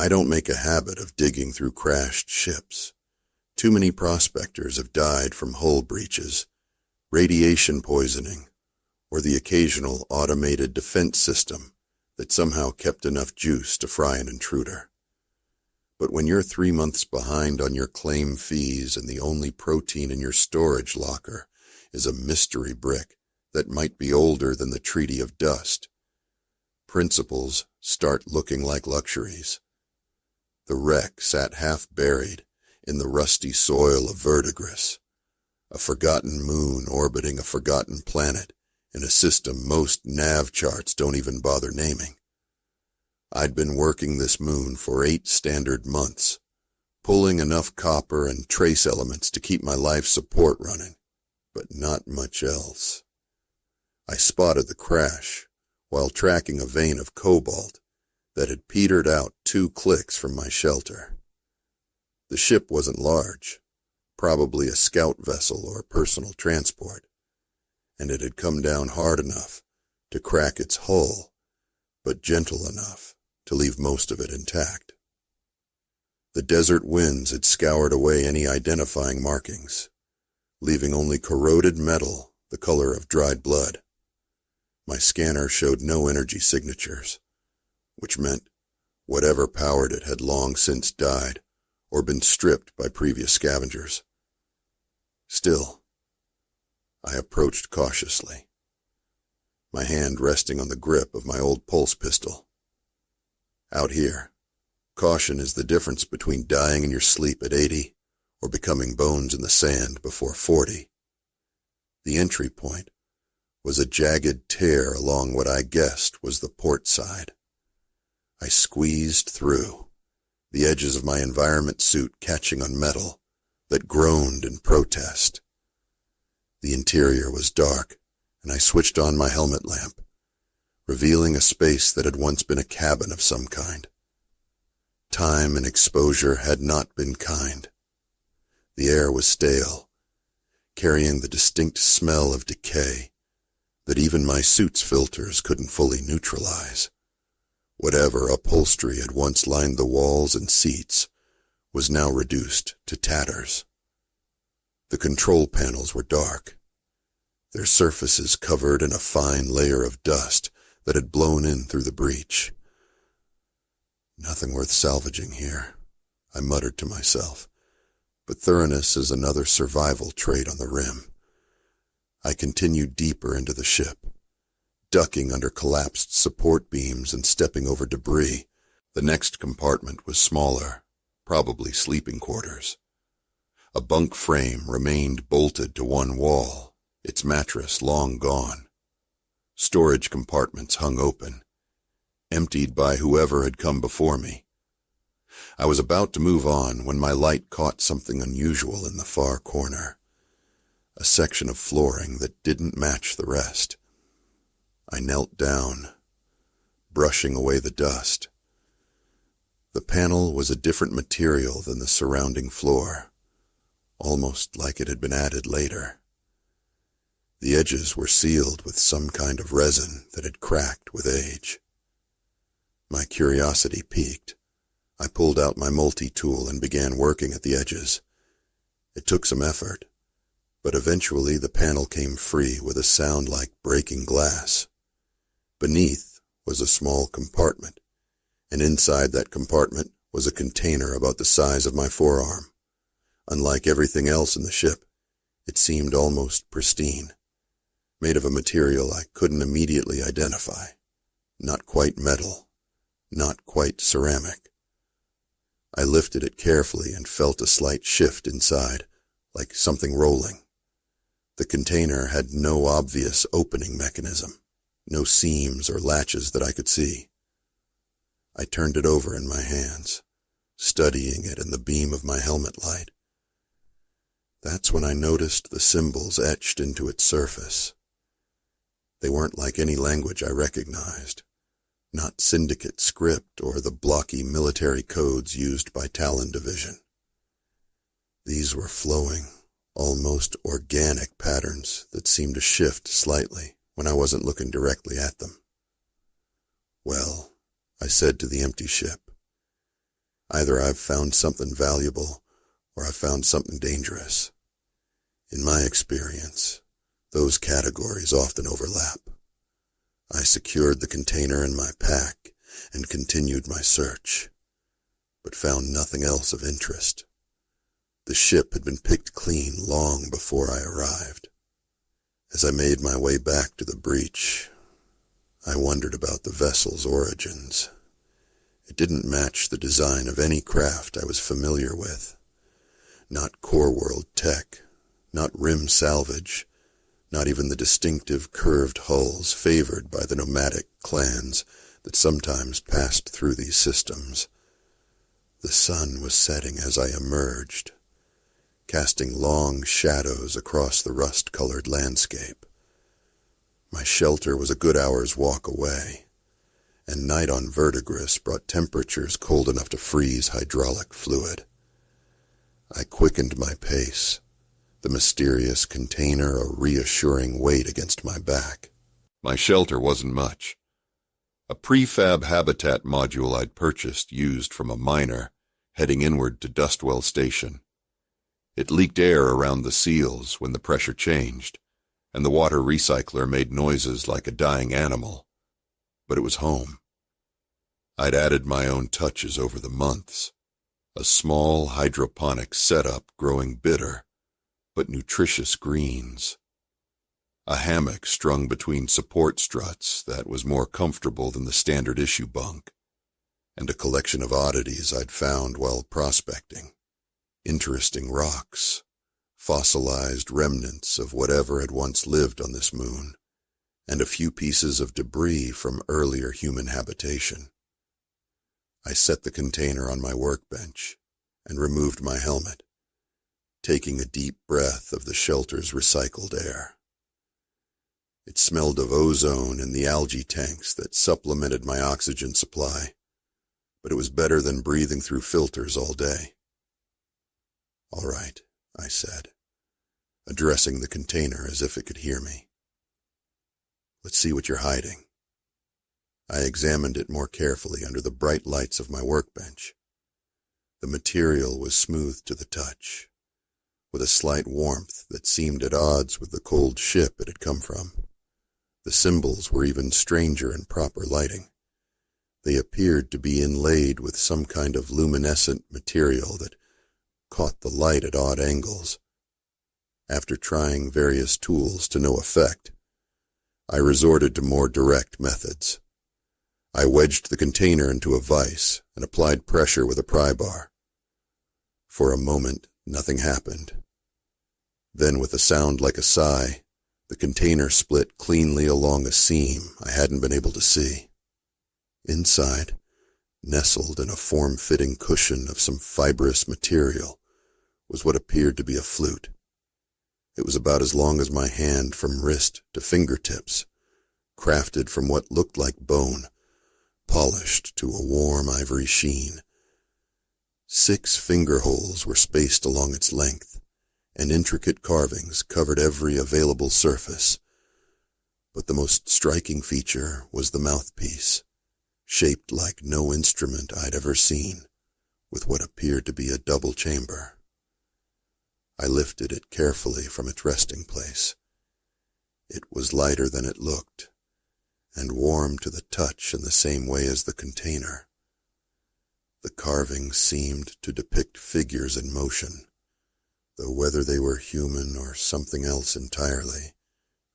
I don't make a habit of digging through crashed ships. Too many prospectors have died from hull breaches, radiation poisoning, or the occasional automated defense system that somehow kept enough juice to fry an intruder. But when you're 3 months behind on your claim fees and the only protein in your storage locker is a mystery brick that might be older than the Treaty of Dust, principles start looking like luxuries. The wreck sat half buried in the rusty soil of Verdigris, a forgotten moon orbiting a forgotten planet in a system most nav charts don't even bother naming. I'd been working this moon for 8 standard months, pulling enough copper and trace elements to keep my life support running, but not much else. I spotted the crash while tracking a vein of cobalt that had petered out 2 clicks from my shelter. The ship wasn't large, probably a scout vessel or personal transport, and it had come down hard enough to crack its hull, but gentle enough to leave most of it intact. The desert winds had scoured away any identifying markings, leaving only corroded metal the color of dried blood. My scanner showed no energy signatures, which meant whatever powered it had long since died or been stripped by previous scavengers. Still, I approached cautiously, my hand resting on the grip of my old pulse pistol. Out here, caution is the difference between dying in your sleep at 80 or becoming bones in the sand before 40. The entry point was a jagged tear along what I guessed was the port side. I squeezed through, the edges of my environment suit catching on metal that groaned in protest. The interior was dark, and I switched on my helmet lamp, revealing a space that had once been a cabin of some kind. Time and exposure had not been kind. The air was stale, carrying the distinct smell of decay that even my suit's filters couldn't fully neutralize. Whatever upholstery had once lined the walls and seats was now reduced to tatters. The control panels were dark, their surfaces covered in a fine layer of dust that had blown in through the breach. Nothing worth salvaging here, I muttered to myself, but thoroughness is another survival trait on the rim. I continued deeper into the ship, ducking under collapsed support beams and stepping over debris. The next compartment was smaller, probably sleeping quarters. A bunk frame remained bolted to one wall, its mattress long gone. Storage compartments hung open, emptied by whoever had come before me. I was about to move on when my light caught something unusual in the far corner, a section of flooring that didn't match the rest. I knelt down, brushing away the dust. The panel was a different material than the surrounding floor, almost like it had been added later. The edges were sealed with some kind of resin that had cracked with age. My curiosity piqued. I pulled out my multi-tool and began working at the edges. It took some effort, but eventually the panel came free with a sound like breaking glass. Beneath was a small compartment, and inside that compartment was a container about the size of my forearm. Unlike everything else in the ship, it seemed almost pristine, made of a material I couldn't immediately identify. Not quite metal, not quite ceramic. I lifted it carefully and felt a slight shift inside, like something rolling. The container had no obvious opening mechanism, no seams or latches that I could see. I turned it over in my hands, studying it in the beam of my helmet light. That's when I noticed the symbols etched into its surface. They weren't like any language I recognized, not syndicate script or the blocky military codes used by Talon Division. These were flowing, almost organic patterns that seemed to shift slightly when I wasn't looking directly at them. Well, I said to the empty ship, Either I've found something valuable, or I've found something dangerous. In my experience, those categories often overlap. I secured the container in my pack and continued my search, but found nothing else of interest. The ship had been picked clean long before I arrived. As I made my way back to the breach, I wondered about the vessel's origins. It didn't match the design of any craft I was familiar with. Not core world tech, not rim salvage, not even the distinctive curved hulls favored by the nomadic clans that sometimes passed through these systems. The sun was setting as I emerged, casting long shadows across the rust-colored landscape. My shelter was a good hour's walk away, and night on Verdigris brought temperatures cold enough to freeze hydraulic fluid. I quickened my pace, the mysterious container a reassuring weight against my back. My shelter wasn't much. A prefab habitat module I'd purchased used from a miner heading inward to Dustwell Station. It leaked air around the seals when the pressure changed, and the water recycler made noises like a dying animal. But it was home. I'd added my own touches over the months. A small hydroponic setup growing bitter, but nutritious greens. A hammock strung between support struts that was more comfortable than the standard issue bunk. And a collection of oddities I'd found while prospecting. Interesting rocks, fossilized remnants of whatever had once lived on this moon, and a few pieces of debris from earlier human habitation. I set the container on my workbench and removed my helmet, taking a deep breath of the shelter's recycled air. It smelled of ozone in the algae tanks that supplemented my oxygen supply, but it was better than breathing through filters all day. "All right," I said, addressing the container as if it could hear me. "Let's see what you're hiding." I examined it more carefully under the bright lights of my workbench. The material was smooth to the touch, with a slight warmth that seemed at odds with the cold ship it had come from. The symbols were even stranger in proper lighting. They appeared to be inlaid with some kind of luminescent material that caught the light at odd angles. After trying various tools to no effect, I resorted to more direct methods. I wedged the container into a vise and applied pressure with a pry bar. For a moment, nothing happened. Then, with a sound like a sigh, the container split cleanly along a seam I hadn't been able to see. Inside, nestled in a form-fitting cushion of some fibrous material, was what appeared to be a flute. It was about as long as my hand from wrist to fingertips, crafted from what looked like bone, polished to a warm ivory sheen. 6 finger holes were spaced along its length, and intricate carvings covered every available surface. But the most striking feature was the mouthpiece, shaped like no instrument I'd ever seen, with what appeared to be a double chamber. I lifted it carefully from its resting place. It was lighter than it looked, and warm to the touch in the same way as the container. The carvings seemed to depict figures in motion, though whether they were human or something else entirely,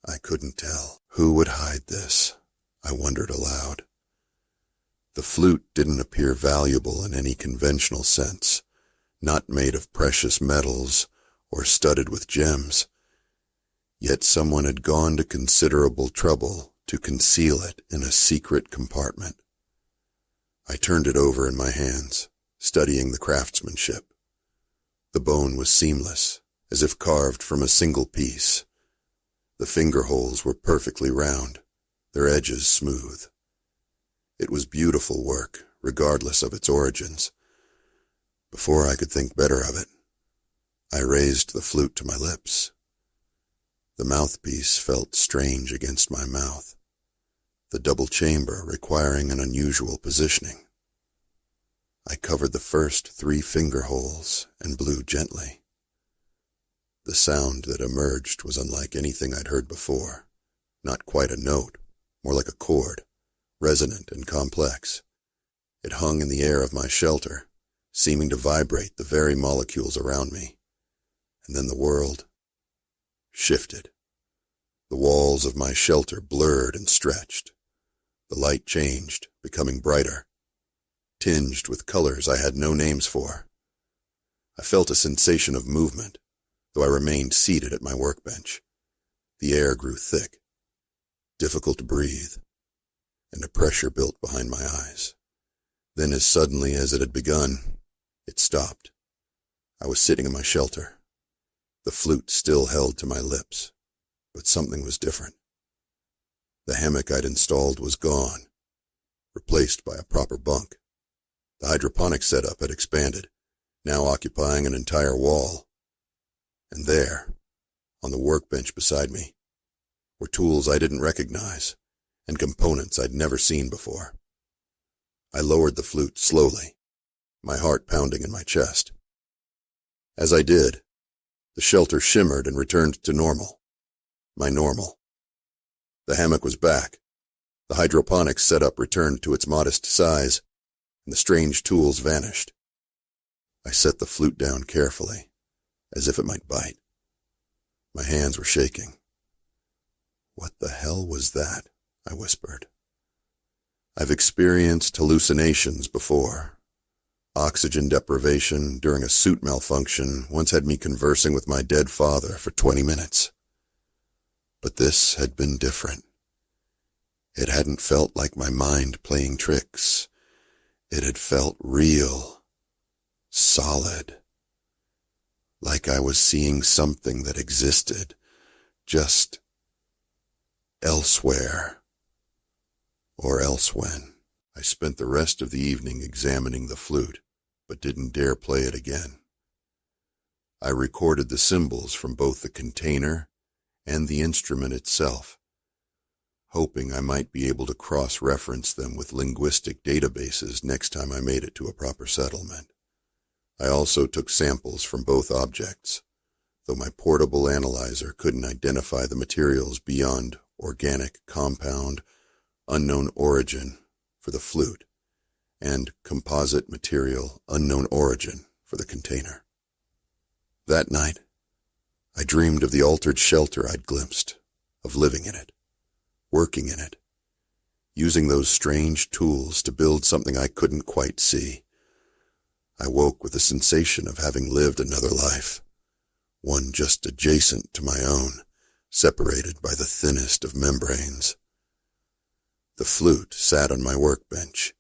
I couldn't tell. Who would hide this? I wondered aloud. The flute didn't appear valuable in any conventional sense, not made of precious metals or studded with gems. Yet someone had gone to considerable trouble to conceal it in a secret compartment. I turned it over in my hands, studying the craftsmanship. The bone was seamless, as if carved from a single piece. The finger holes were perfectly round, their edges smooth. It was beautiful work, regardless of its origins. Before I could think better of it, I raised the flute to my lips. The mouthpiece felt strange against my mouth, the double chamber requiring an unusual positioning. I covered the first 3 finger holes and blew gently. The sound that emerged was unlike anything I'd heard before. Not quite a note, more like a chord, resonant and complex. It hung in the air of my shelter, seeming to vibrate the very molecules around me. And then the world shifted. The walls of my shelter blurred and stretched. The light changed, becoming brighter, tinged with colors I had no names for. I felt a sensation of movement, though I remained seated at my workbench. The air grew thick, difficult to breathe, and a pressure built behind my eyes. Then, as suddenly as it had begun, it stopped. I was sitting in my shelter, the flute still held to my lips, but something was different. The hammock I'd installed was gone, replaced by a proper bunk. The hydroponic setup had expanded, now occupying an entire wall. And there, on the workbench beside me, were tools I didn't recognize and components I'd never seen before. I lowered the flute slowly, my heart pounding in my chest. As I did, the shelter shimmered and returned to normal. My normal. The hammock was back. The hydroponics setup returned to its modest size, and the strange tools vanished. I set the flute down carefully, as if it might bite. My hands were shaking. "What the hell was that?" I whispered. I've experienced hallucinations before. Oxygen deprivation during a suit malfunction once had me conversing with my dead father for 20 minutes. But this had been different. It hadn't felt like my mind playing tricks. It had felt real, solid, like I was seeing something that existed, just elsewhere, or elsewhen. I spent the rest of the evening examining the flute, but didn't dare play it again. I recorded the symbols from both the container and the instrument itself, hoping I might be able to cross-reference them with linguistic databases next time I made it to a proper settlement. I also took samples from both objects, though my portable analyzer couldn't identify the materials beyond organic compound, unknown origin for the flute, and composite material unknown origin for the container. That night, I dreamed of the altered shelter I'd glimpsed, of living in it, working in it, using those strange tools to build something I couldn't quite see. I woke with the sensation of having lived another life, one just adjacent to my own, separated by the thinnest of membranes. The flute sat on my workbench,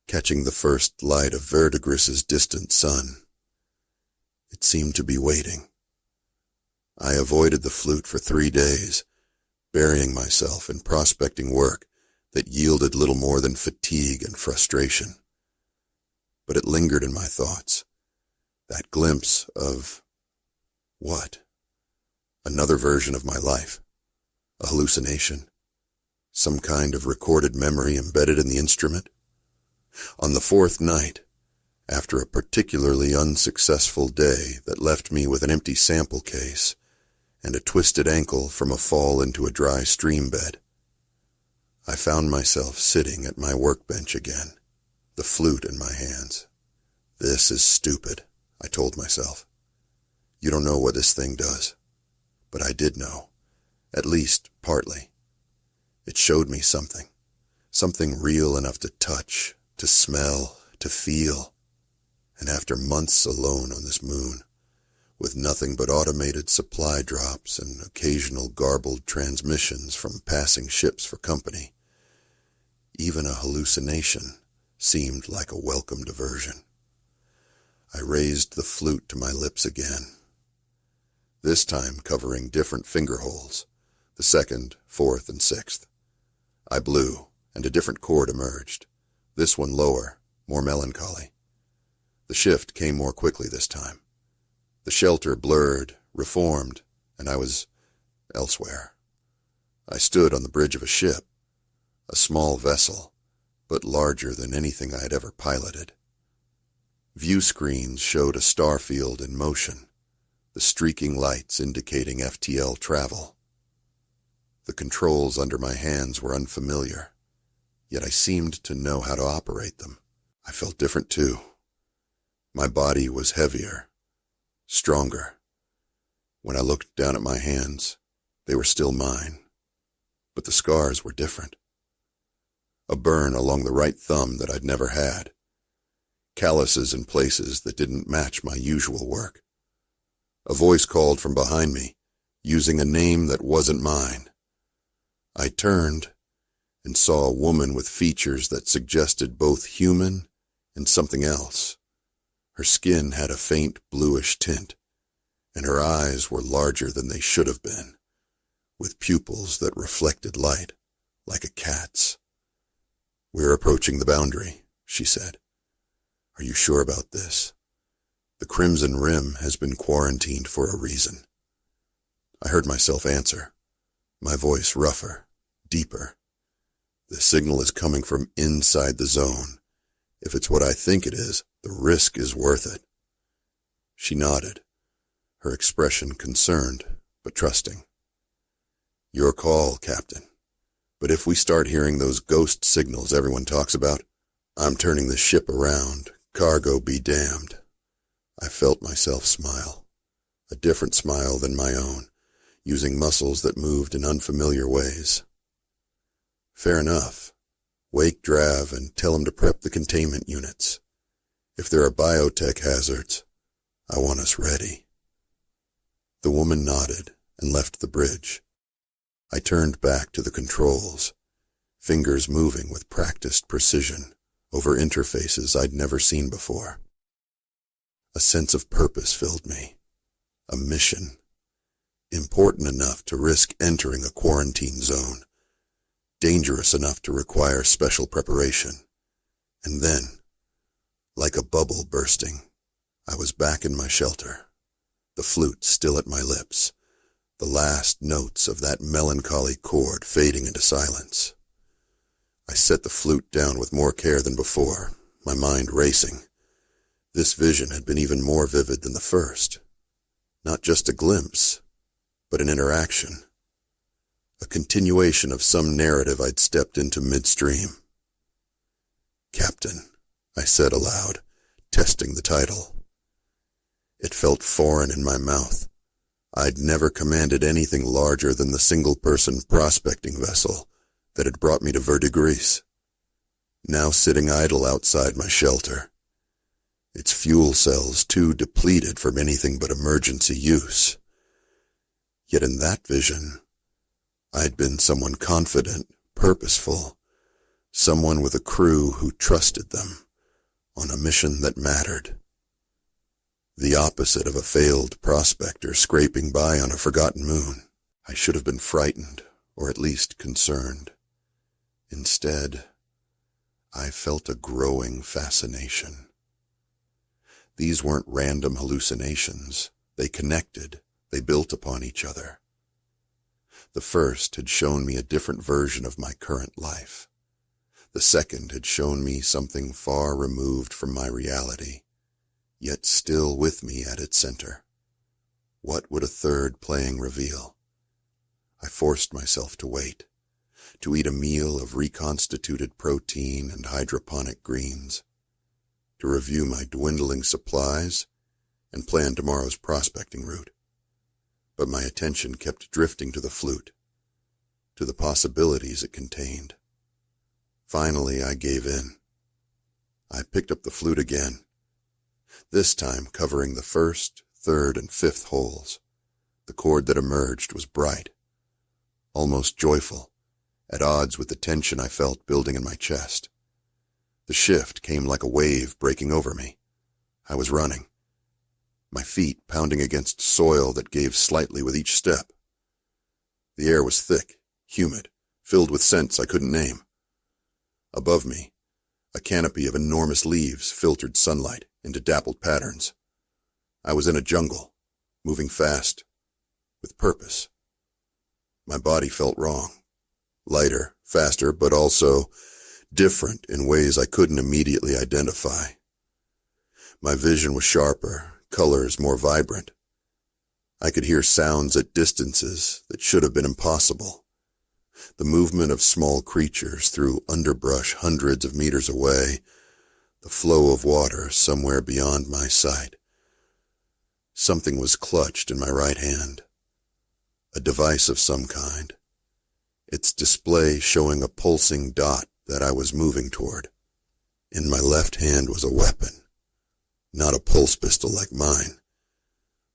catching the first light of Verdigris's distant sun. It seemed to be waiting. I avoided the flute for 3 days, burying myself in prospecting work that yielded little more than fatigue and frustration. But it lingered in my thoughts, that glimpse of what? Another version of my life, a hallucination, some kind of recorded memory embedded in the instrument. On the 4th night, after a particularly unsuccessful day that left me with an empty sample case and a twisted ankle from a fall into a dry stream bed, I found myself sitting at my workbench again, the flute in my hands. "This is stupid," I told myself. "You don't know what this thing does." But I did know, at least partly. It showed me something real enough to touch, to smell, to feel. And after months alone on this moon, with nothing but automated supply drops and occasional garbled transmissions from passing ships for company, even a hallucination seemed like a welcome diversion. I raised the flute to my lips again, this time covering different finger holes, the 2nd, 4th, and 6th. I blew, and a different chord emerged, this one lower, more melancholy. The shift came more quickly this time. The shelter blurred, reformed, and I was elsewhere. I stood on the bridge of a ship, a small vessel, but larger than anything I had ever piloted. View screens showed a star field in motion, the streaking lights indicating FTL travel. The controls under my hands were unfamiliar, yet I seemed to know how to operate them. I felt different too. My body was heavier, stronger. When I looked down at my hands, they were still mine, but the scars were different. A burn along the right thumb that I'd never had. Calluses in places that didn't match my usual work. A voice called from behind me, using a name that wasn't mine. I turned and saw a woman with features that suggested both human and something else. Her skin had a faint bluish tint, and her eyes were larger than they should have been, with pupils that reflected light, like a cat's. "We're approaching the boundary," she said. "Are you sure about this? The Crimson Rim has been quarantined for a reason." I heard myself answer, my voice rougher, deeper. "The signal is coming from inside the zone. If it's what I think it is, the risk is worth it." She nodded, her expression concerned but trusting. "Your call, Captain. But if we start hearing those ghost signals everyone talks about, I'm turning the ship around. Cargo be damned." I felt myself smile, a different smile than my own, using muscles that moved in unfamiliar ways. "Fair enough. Wake Drav and tell him to prep the containment units. If there are biotech hazards, I want us ready." The woman nodded and left the bridge. I turned back to the controls, fingers moving with practiced precision over interfaces I'd never seen before. A sense of purpose filled me, a mission, important enough to risk entering a quarantine zone, dangerous enough to require special preparation. And then, like a bubble bursting, I was back in my shelter, the flute still at my lips, the last notes of that melancholy chord fading into silence. I set the flute down with more care than before, my mind racing. This vision had been even more vivid than the first. Not just a glimpse, but an interaction. A continuation of some narrative I'd stepped into midstream. "Captain," I said aloud, testing the title. It felt foreign in my mouth. I'd never commanded anything larger than the single-person prospecting vessel that had brought me to Verdigris, now sitting idle outside my shelter, its fuel cells too depleted from anything but emergency use. Yet in that vision, I'd been someone confident, purposeful, someone with a crew who trusted them, on a mission that mattered. The opposite of a failed prospector scraping by on a forgotten moon. I should have been frightened, or at least concerned. Instead, I felt a growing fascination. These weren't random hallucinations. They connected. They built upon each other. The first had shown me a different version of my current life. The second had shown me something far removed from my reality, yet still with me at its center. What would a third playing reveal? I forced myself to wait, to eat a meal of reconstituted protein and hydroponic greens, to review my dwindling supplies and plan tomorrow's prospecting route. But my attention kept drifting to the flute, to the possibilities it contained. Finally, I gave in. I picked up the flute again, this time covering the first, third, and fifth holes. The chord that emerged was bright, almost joyful, at odds with the tension I felt building in my chest. The shift came like a wave breaking over me. I was running, my feet pounding against soil that gave slightly with each step. The air was thick, humid, filled with scents I couldn't name. Above me, a canopy of enormous leaves filtered sunlight into dappled patterns. I was in a jungle, moving fast, with purpose. My body felt wrong, lighter, faster, but also different in ways I couldn't immediately identify. My vision was sharper, colors more vibrant. I could hear sounds at distances that should have been impossible. The movement of small creatures through underbrush hundreds of meters away, the flow of water somewhere beyond my sight. Something was clutched in my right hand, a device of some kind, its display showing a pulsing dot that I was moving toward. In my left hand was a weapon, not a pulse pistol like mine,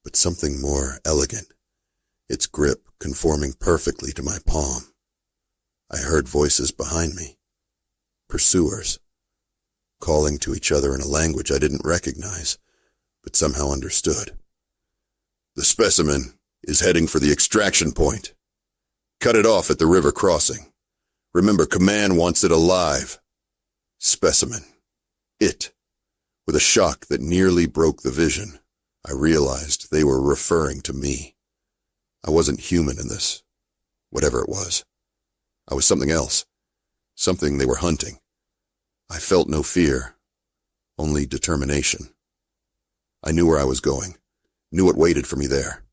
but something more elegant, its grip conforming perfectly to my palm. I heard voices behind me, pursuers, calling to each other in a language I didn't recognize, but somehow understood. The specimen is heading for the extraction point. Cut it off at the river crossing. Remember, command wants it alive. Specimen. It. With a shock that nearly broke the vision, I realized they were referring to me. I wasn't human in this, whatever it was. I was something else, something they were hunting. I felt no fear, only determination. I knew where I was going, knew what waited for me there.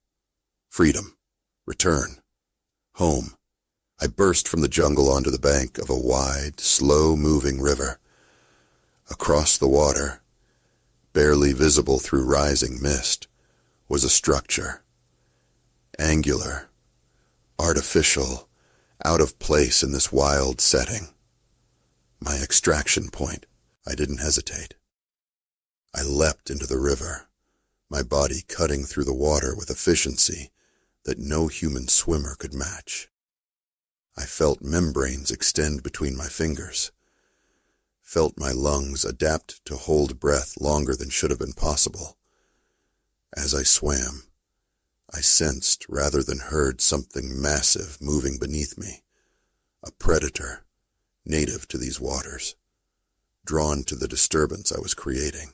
Freedom, return, home. I burst from the jungle onto the bank of a wide, slow-moving river. Across the water, barely visible through rising mist, was a structure. Angular, artificial, out of place in this wild setting. My extraction point. I didn't hesitate. I leapt into the river, my body cutting through the water with efficiency that no human swimmer could match. I felt membranes extend between my fingers, felt my lungs adapt to hold breath longer than should have been possible. As I swam, I sensed rather than heard something massive moving beneath me, a predator, native to these waters, drawn to the disturbance I was creating.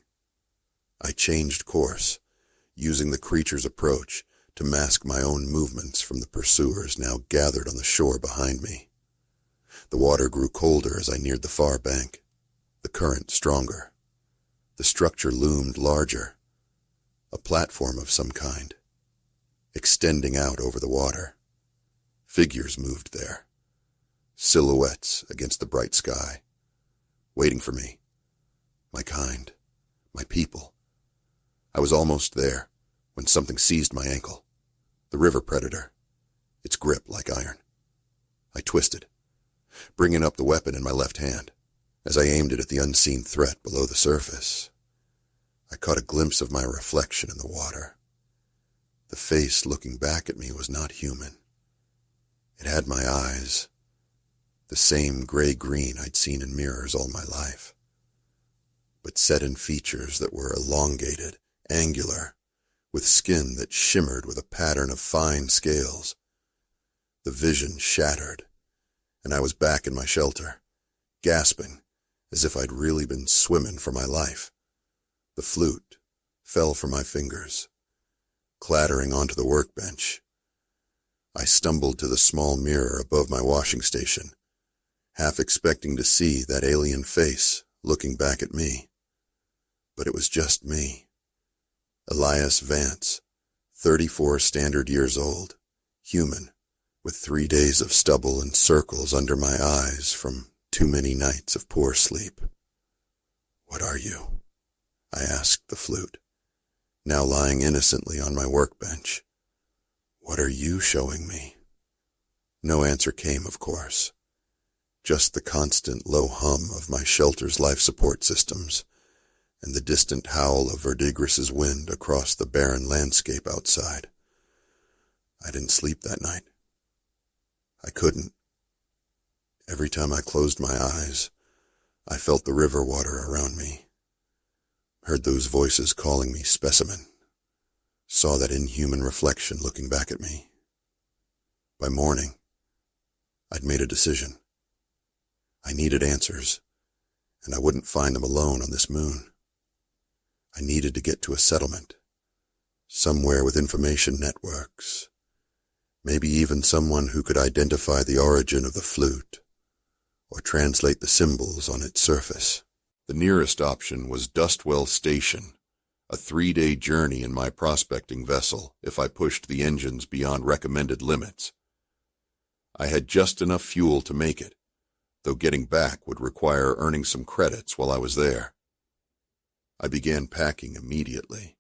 I changed course, using the creature's approach to mask my own movements from the pursuers now gathered on the shore behind me. The water grew colder as I neared the far bank, the current stronger. The structure loomed larger, a platform of some kind, extending out over the water. Figures moved there, silhouettes against the bright sky, waiting for me, my kind, my people. I was almost there when something seized my ankle, the river predator, its grip like iron. I twisted, bringing up the weapon in my left hand. As I aimed it at the unseen threat below the surface, I caught a glimpse of my reflection in the water. The face looking back at me was not human. It had my eyes, the same gray-green I'd seen in mirrors all my life, but set in features that were elongated, angular, with skin that shimmered with a pattern of fine scales. The vision shattered, and I was back in my shelter, gasping as if I'd really been swimming for my life. The flute fell from my fingers, clattering onto the workbench. I stumbled to the small mirror above my washing station, half expecting to see that alien face looking back at me. But it was just me. Elias Vance, 34 standard years old, human, with 3 days of stubble and circles under my eyes from too many nights of poor sleep. "What are you?" I asked the flute, now lying innocently on my workbench. "What are you showing me?" No answer came, of course. Just the constant low hum of my shelter's life support systems, and the distant howl of Verdigris' wind across the barren landscape outside. I didn't sleep that night. I couldn't. Every time I closed my eyes, I felt the river water around me, heard those voices calling me specimen, saw that inhuman reflection looking back at me. By morning, I'd made a decision. I needed answers, and I wouldn't find them alone on this moon. I needed to get to a settlement, somewhere with information networks, maybe even someone who could identify the origin of the flute, or translate the symbols on its surface. The nearest option was Dustwell Station, a 3-day journey in my prospecting vessel if I pushed the engines beyond recommended limits. I had just enough fuel to make it, though getting back would require earning some credits while I was there. I began packing immediately,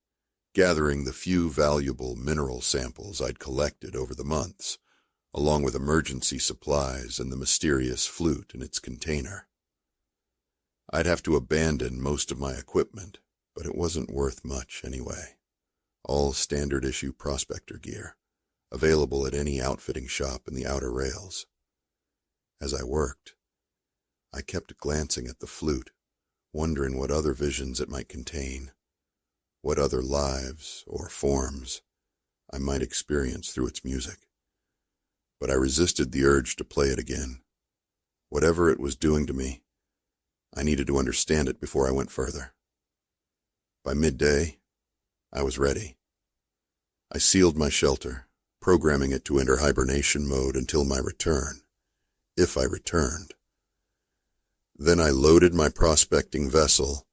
gathering the few valuable mineral samples I'd collected over the months, along with emergency supplies and the mysterious flute in its container. I'd have to abandon most of my equipment, but it wasn't worth much anyway. All standard-issue prospector gear, available at any outfitting shop in the outer rails. As I worked, I kept glancing at the flute, wondering what other visions it might contain, what other lives or forms I might experience through its music. But I resisted the urge to play it again. Whatever it was doing to me, I needed to understand it before I went further. By midday, I was ready. I sealed my shelter, programming it to enter hibernation mode until my return, if I returned. Then I loaded my prospecting vessel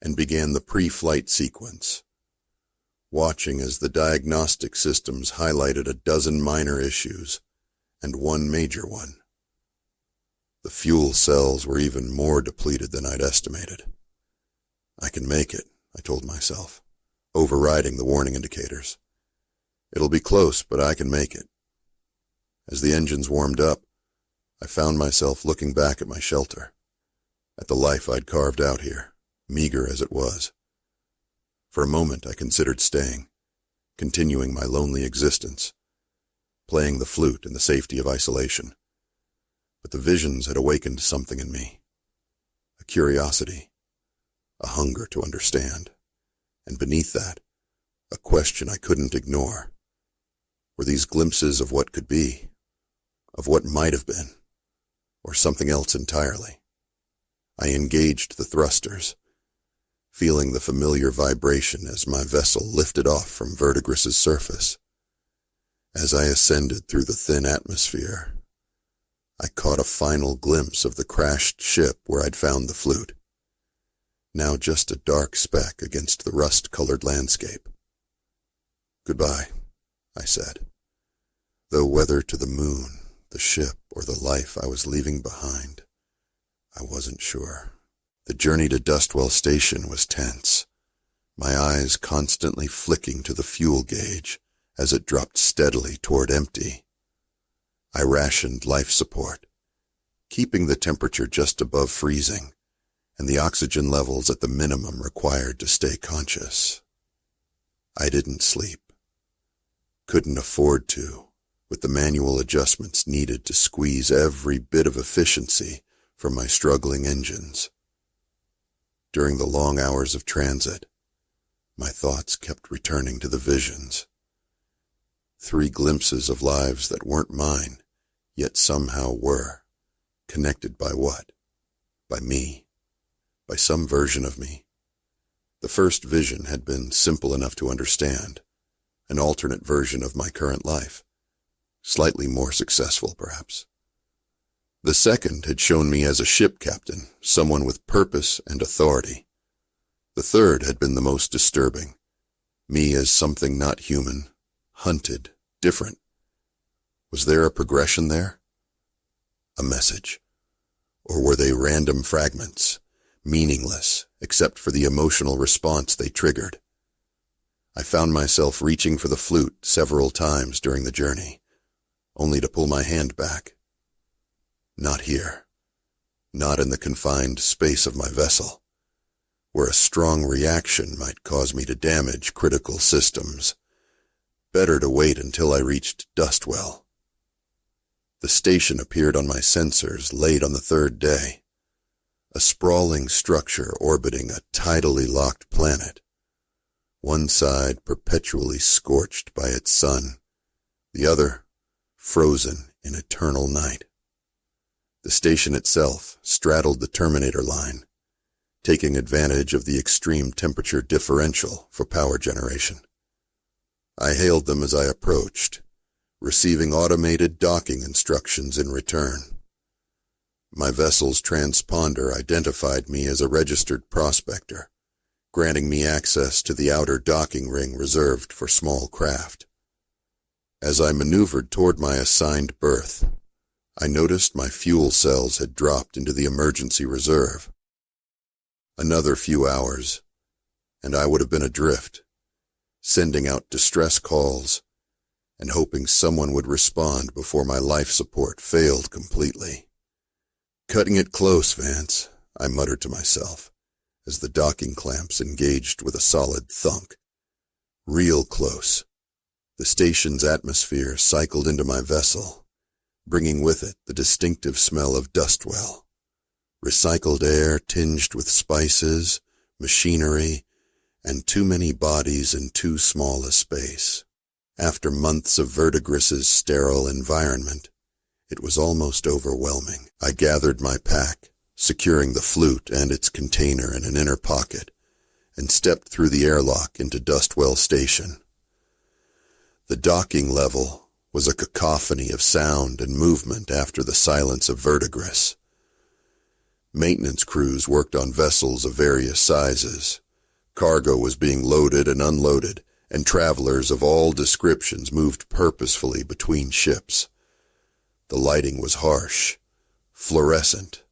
and began the pre-flight sequence, watching as the diagnostic systems highlighted a dozen minor issues and one major one. The fuel cells were even more depleted than I'd estimated. I can make it, I told myself, overriding the warning indicators. It'll be close, but I can make it. As the engines warmed up, I found myself looking back at my shelter, at the life I'd carved out here, meager as it was. For a moment I considered staying, continuing my lonely existence, playing the flute in the safety of isolation. But the visions had awakened something in me, a curiosity, a hunger to understand, and beneath that, a question I couldn't ignore. Were these glimpses of what could be, of what might have been, or something else entirely? I engaged the thrusters, feeling the familiar vibration as my vessel lifted off from Verdigris' surface. As I ascended through the thin atmosphere, I caught a final glimpse of the crashed ship where I'd found the flute, now just a dark speck against the rust-colored landscape. Goodbye, I said, though whether to the moon, the ship, or the life I was leaving behind, I wasn't sure. The journey to Dustwell Station was tense, my eyes constantly flicking to the fuel gauge as it dropped steadily toward empty. I rationed life support, keeping the temperature just above freezing and the oxygen levels at the minimum required to stay conscious. I didn't sleep. Couldn't afford to, with the manual adjustments needed to squeeze every bit of efficiency from my struggling engines. During the long hours of transit, my thoughts kept returning to the visions. 3 glimpses of lives that weren't mine, yet somehow were. Connected by what? By me. By some version of me. The first vision had been simple enough to understand, an alternate version of my current life. Slightly more successful, perhaps. The second had shown me as a ship captain, someone with purpose and authority. The third had been the most disturbing, me as something not human, hunted, different. Was there a progression there? A message? Or were they random fragments, meaningless except for the emotional response they triggered? I found myself reaching for the flute several times during the journey, only to pull my hand back. Not here. Not in the confined space of my vessel, where a strong reaction might cause me to damage critical systems. Better to wait until I reached Dustwell. The station appeared on my sensors late on the 3rd day, a sprawling structure orbiting a tidally locked planet, one side perpetually scorched by its sun, the other frozen in eternal night. The station itself straddled the Terminator line, taking advantage of the extreme temperature differential for power generation. I hailed them as I approached, receiving automated docking instructions in return. My vessel's transponder identified me as a registered prospector, granting me access to the outer docking ring reserved for small craft. As I maneuvered toward my assigned berth, I noticed my fuel cells had dropped into the emergency reserve. Another few hours, and I would have been adrift, sending out distress calls and hoping someone would respond before my life support failed completely. "Cutting it close, Vance," I muttered to myself, as the docking clamps engaged with a solid thunk. Real close. The station's atmosphere cycled into my vessel, bringing with it the distinctive smell of dustwell. Recycled air tinged with spices, machinery, and too many bodies in too small a space. After months of Verdigris's sterile environment, it was almost overwhelming. I gathered my pack, securing the flute and its container in an inner pocket, and stepped through the airlock into Dustwell Station. The docking level was a cacophony of sound and movement after the silence of Verdigris. Maintenance crews worked on vessels of various sizes. Cargo was being loaded and unloaded, and travelers of all descriptions moved purposefully between ships. The lighting was harsh, fluorescent,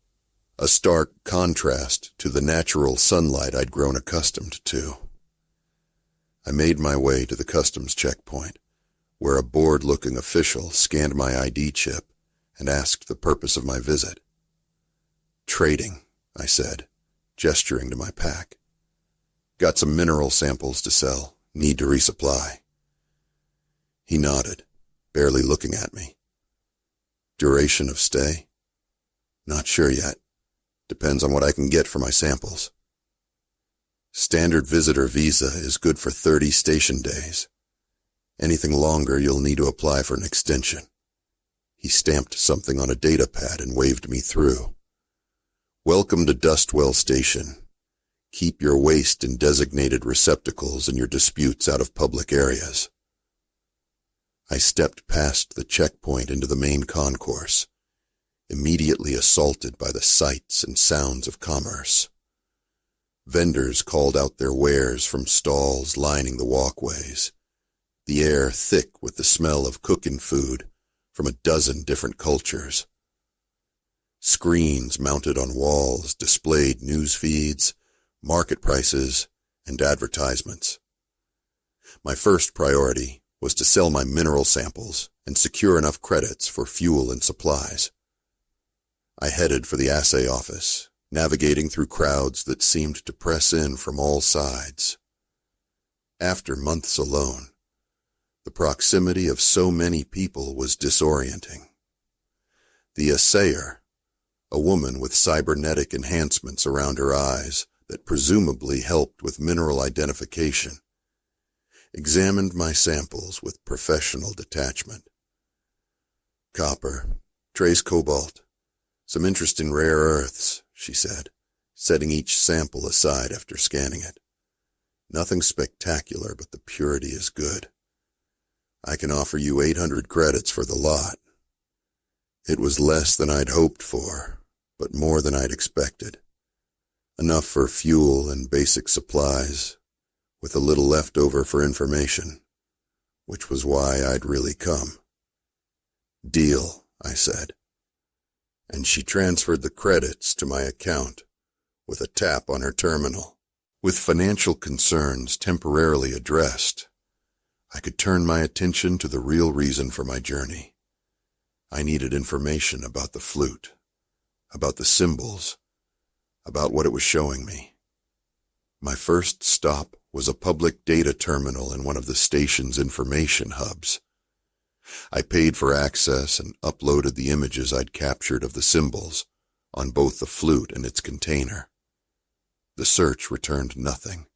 a stark contrast to the natural sunlight I'd grown accustomed to. I made my way to the customs checkpoint, where a bored-looking official scanned my ID chip and asked the purpose of my visit. "Trading," I said, gesturing to my pack. "Got some mineral samples to sell. Need to resupply." He nodded, barely looking at me. "Duration of stay?" "Not sure yet. Depends on what I can get for my samples." "Standard visitor visa is good for 30 station days. Anything longer, you'll need to apply for an extension." He stamped something on a data pad and waved me through. "Welcome to Dustwell Station. Keep your waste in designated receptacles and your disputes out of public areas." I stepped past the checkpoint into the main concourse, immediately assaulted by the sights and sounds of commerce. Vendors called out their wares from stalls lining the walkways, the air thick with the smell of cooking food from a dozen different cultures. Screens mounted on walls displayed news feeds, market prices, and advertisements. My first priority was to sell my mineral samples and secure enough credits for fuel and supplies. I headed for the assay office, navigating through crowds that seemed to press in from all sides. After months alone, the proximity of so many people was disorienting. The assayer, a woman with cybernetic enhancements around her eyes that presumably helped with mineral identification, examined my samples with professional detachment. "Copper, trace cobalt, some interesting rare earths," she said, setting each sample aside after scanning it. "Nothing spectacular, but the purity is good. I can offer you 800 credits for the lot." It was less than I'd hoped for, but more than I'd expected. Enough for fuel and basic supplies, with a little left over for information, which was why I'd really come. "Deal," I said, and she transferred the credits to my account with a tap on her terminal. With financial concerns temporarily addressed, I could turn my attention to the real reason for my journey. I needed information about the flute, about the symbols, about what it was showing me. My first stop was a public data terminal in one of the station's information hubs. I paid for access and uploaded the images I'd captured of the symbols on both the flute and its container. The search returned nothing.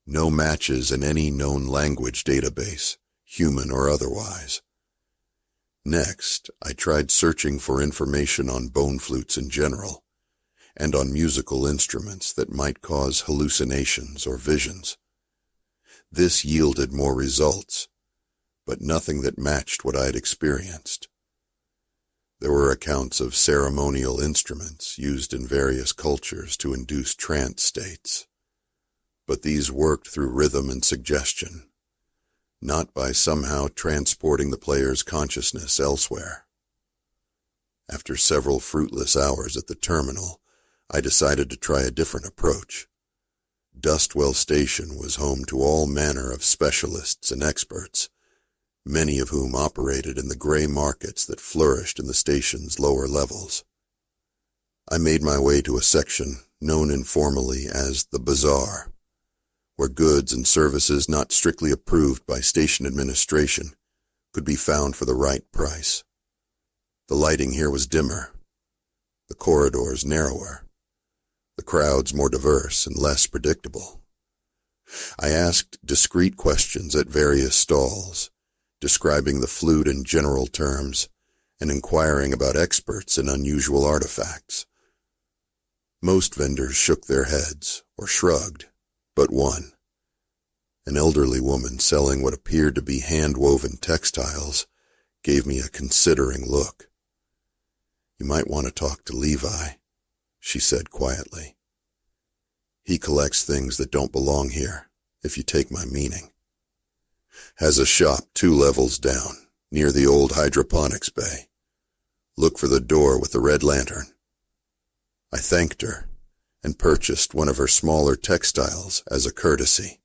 No matches in any known language database, human or otherwise. Next, I tried searching for information on bone flutes in general, and on musical instruments that might cause hallucinations or visions. This yielded more results, but nothing that matched what I had experienced. There were accounts of ceremonial instruments used in various cultures to induce trance states, but these worked through rhythm and suggestion, not by somehow transporting the player's consciousness elsewhere. After several fruitless hours at the terminal, I decided to try a different approach. Dustwell Station was home to all manner of specialists and experts, many of whom operated in the gray markets that flourished in the station's lower levels. I made my way to a section known informally as the Bazaar, where goods and services not strictly approved by station administration could be found for the right price. The lighting here was dimmer, the corridors narrower, the crowds more diverse and less predictable. I asked discreet questions at various stalls, describing the flute in general terms and inquiring about experts in unusual artifacts. Most vendors shook their heads or shrugged, but one, an elderly woman selling what appeared to be hand-woven textiles, gave me a considering look. "You might want to talk to Levi," she said quietly. "He collects things that don't belong here, if you take my meaning. Has a shop 2 levels down, near the old hydroponics bay. Look for the door with the red lantern." I thanked her and purchased one of her smaller textiles as a courtesy,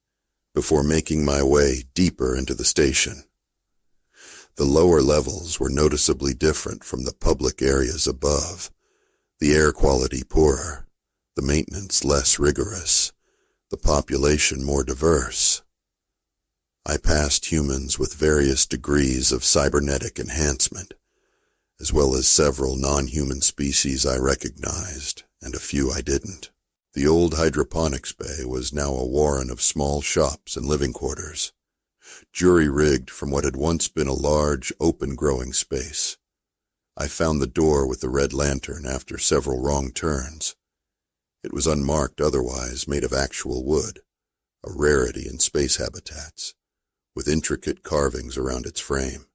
before making my way deeper into the station. The lower levels were noticeably different from the public areas above, the air quality poorer, the maintenance less rigorous, the population more diverse. I passed humans with various degrees of cybernetic enhancement, as well as several non-human species I recognized, and a few I didn't. The old hydroponics bay was now a warren of small shops and living quarters, jury-rigged from what had once been a large, open-growing space. I found the door with the red lantern after several wrong turns. It was unmarked otherwise, made of actual wood, a rarity in space habitats, with intricate carvings around its frame.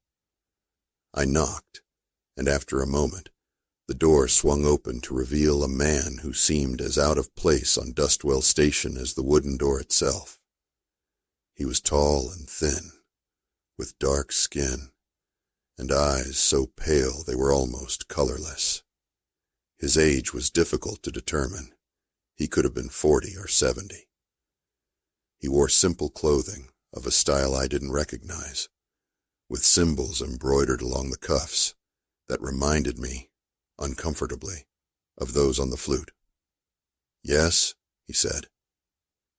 I knocked, and after a moment, the door swung open to reveal a man who seemed as out of place on Dustwell Station as the wooden door itself. He was tall and thin, with dark skin, and eyes so pale they were almost colorless. His age was difficult to determine. He could have been 40 or 70. He wore simple clothing of a style I didn't recognize, with symbols embroidered along the cuffs that reminded me, uncomfortably, of those on the flute. "Yes," he said,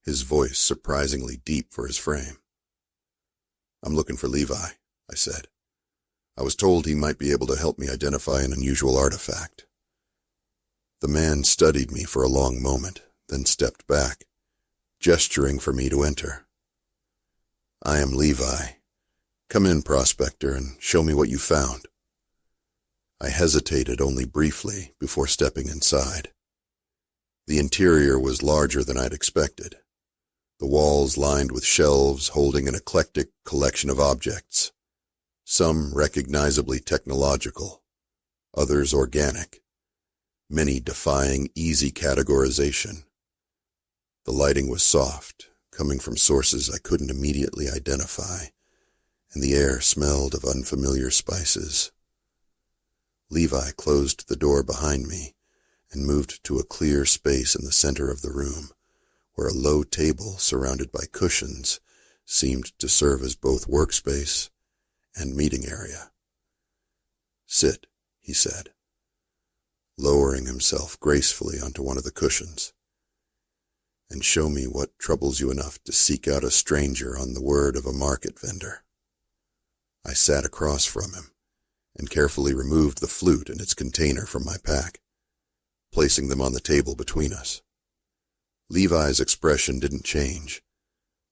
his voice surprisingly deep for his frame. "I'm looking for Levi," I said. "I was told he might be able to help me identify an unusual artifact." The man studied me for a long moment, then stepped back, gesturing for me to enter. "I am Levi. Come in, prospector, and show me what you found." I hesitated only briefly before stepping inside. The interior was larger than I'd expected, the walls lined with shelves holding an eclectic collection of objects, some recognizably technological, others organic, many defying easy categorization. The lighting was soft, coming from sources I couldn't immediately identify, and the air smelled of unfamiliar spices. Levi closed the door behind me and moved to a clear space in the center of the room, where a low table surrounded by cushions seemed to serve as both workspace and meeting area. "Sit," he said, lowering himself gracefully onto one of the cushions, "and show me what troubles you enough to seek out a stranger on the word of a market vendor." I sat across from him and carefully removed the flute and its container from my pack, placing them on the table between us. Levi's expression didn't change,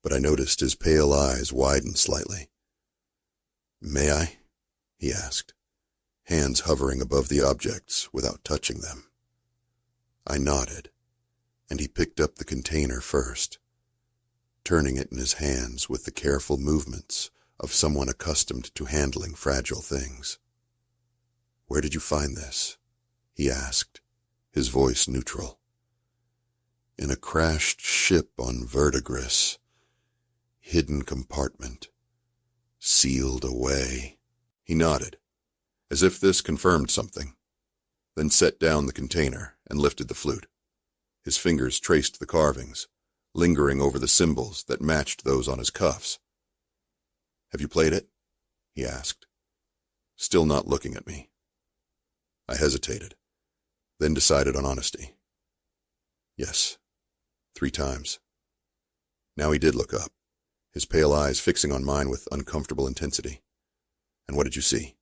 but I noticed his pale eyes widen slightly. "May I?" he asked, hands hovering above the objects without touching them. I nodded, and he picked up the container first, turning it in his hands with the careful movements of someone accustomed to handling fragile things. "Where did you find this?" he asked, his voice neutral. In a crashed ship on Verdigris. Hidden compartment. Sealed away. He nodded, as if this confirmed something, then set down the container and lifted the flute. His fingers traced the carvings, lingering over the symbols that matched those on his cuffs. "Have you played it?" he asked, still not looking at me. I hesitated, then decided on honesty. "Yes, 3 times. Now he did look up, his pale eyes fixing on mine with uncomfortable intensity. "And what did you see?"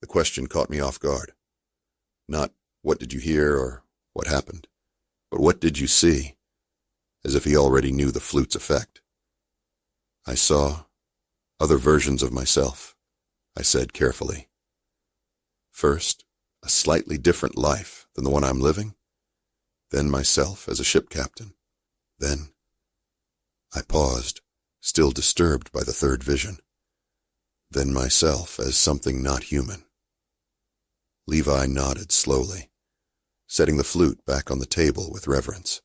The question caught me off guard. Not, "What did you hear?" or "What happened?" but "What did you see?" as if he already knew the flute's effect. "I saw other versions of myself," I said carefully. "First, a slightly different life than the one I'm living. Then myself as a ship captain. Then—" I paused, still disturbed by the third vision. "Then myself as something not human." Levi nodded slowly, setting the flute back on the table with reverence.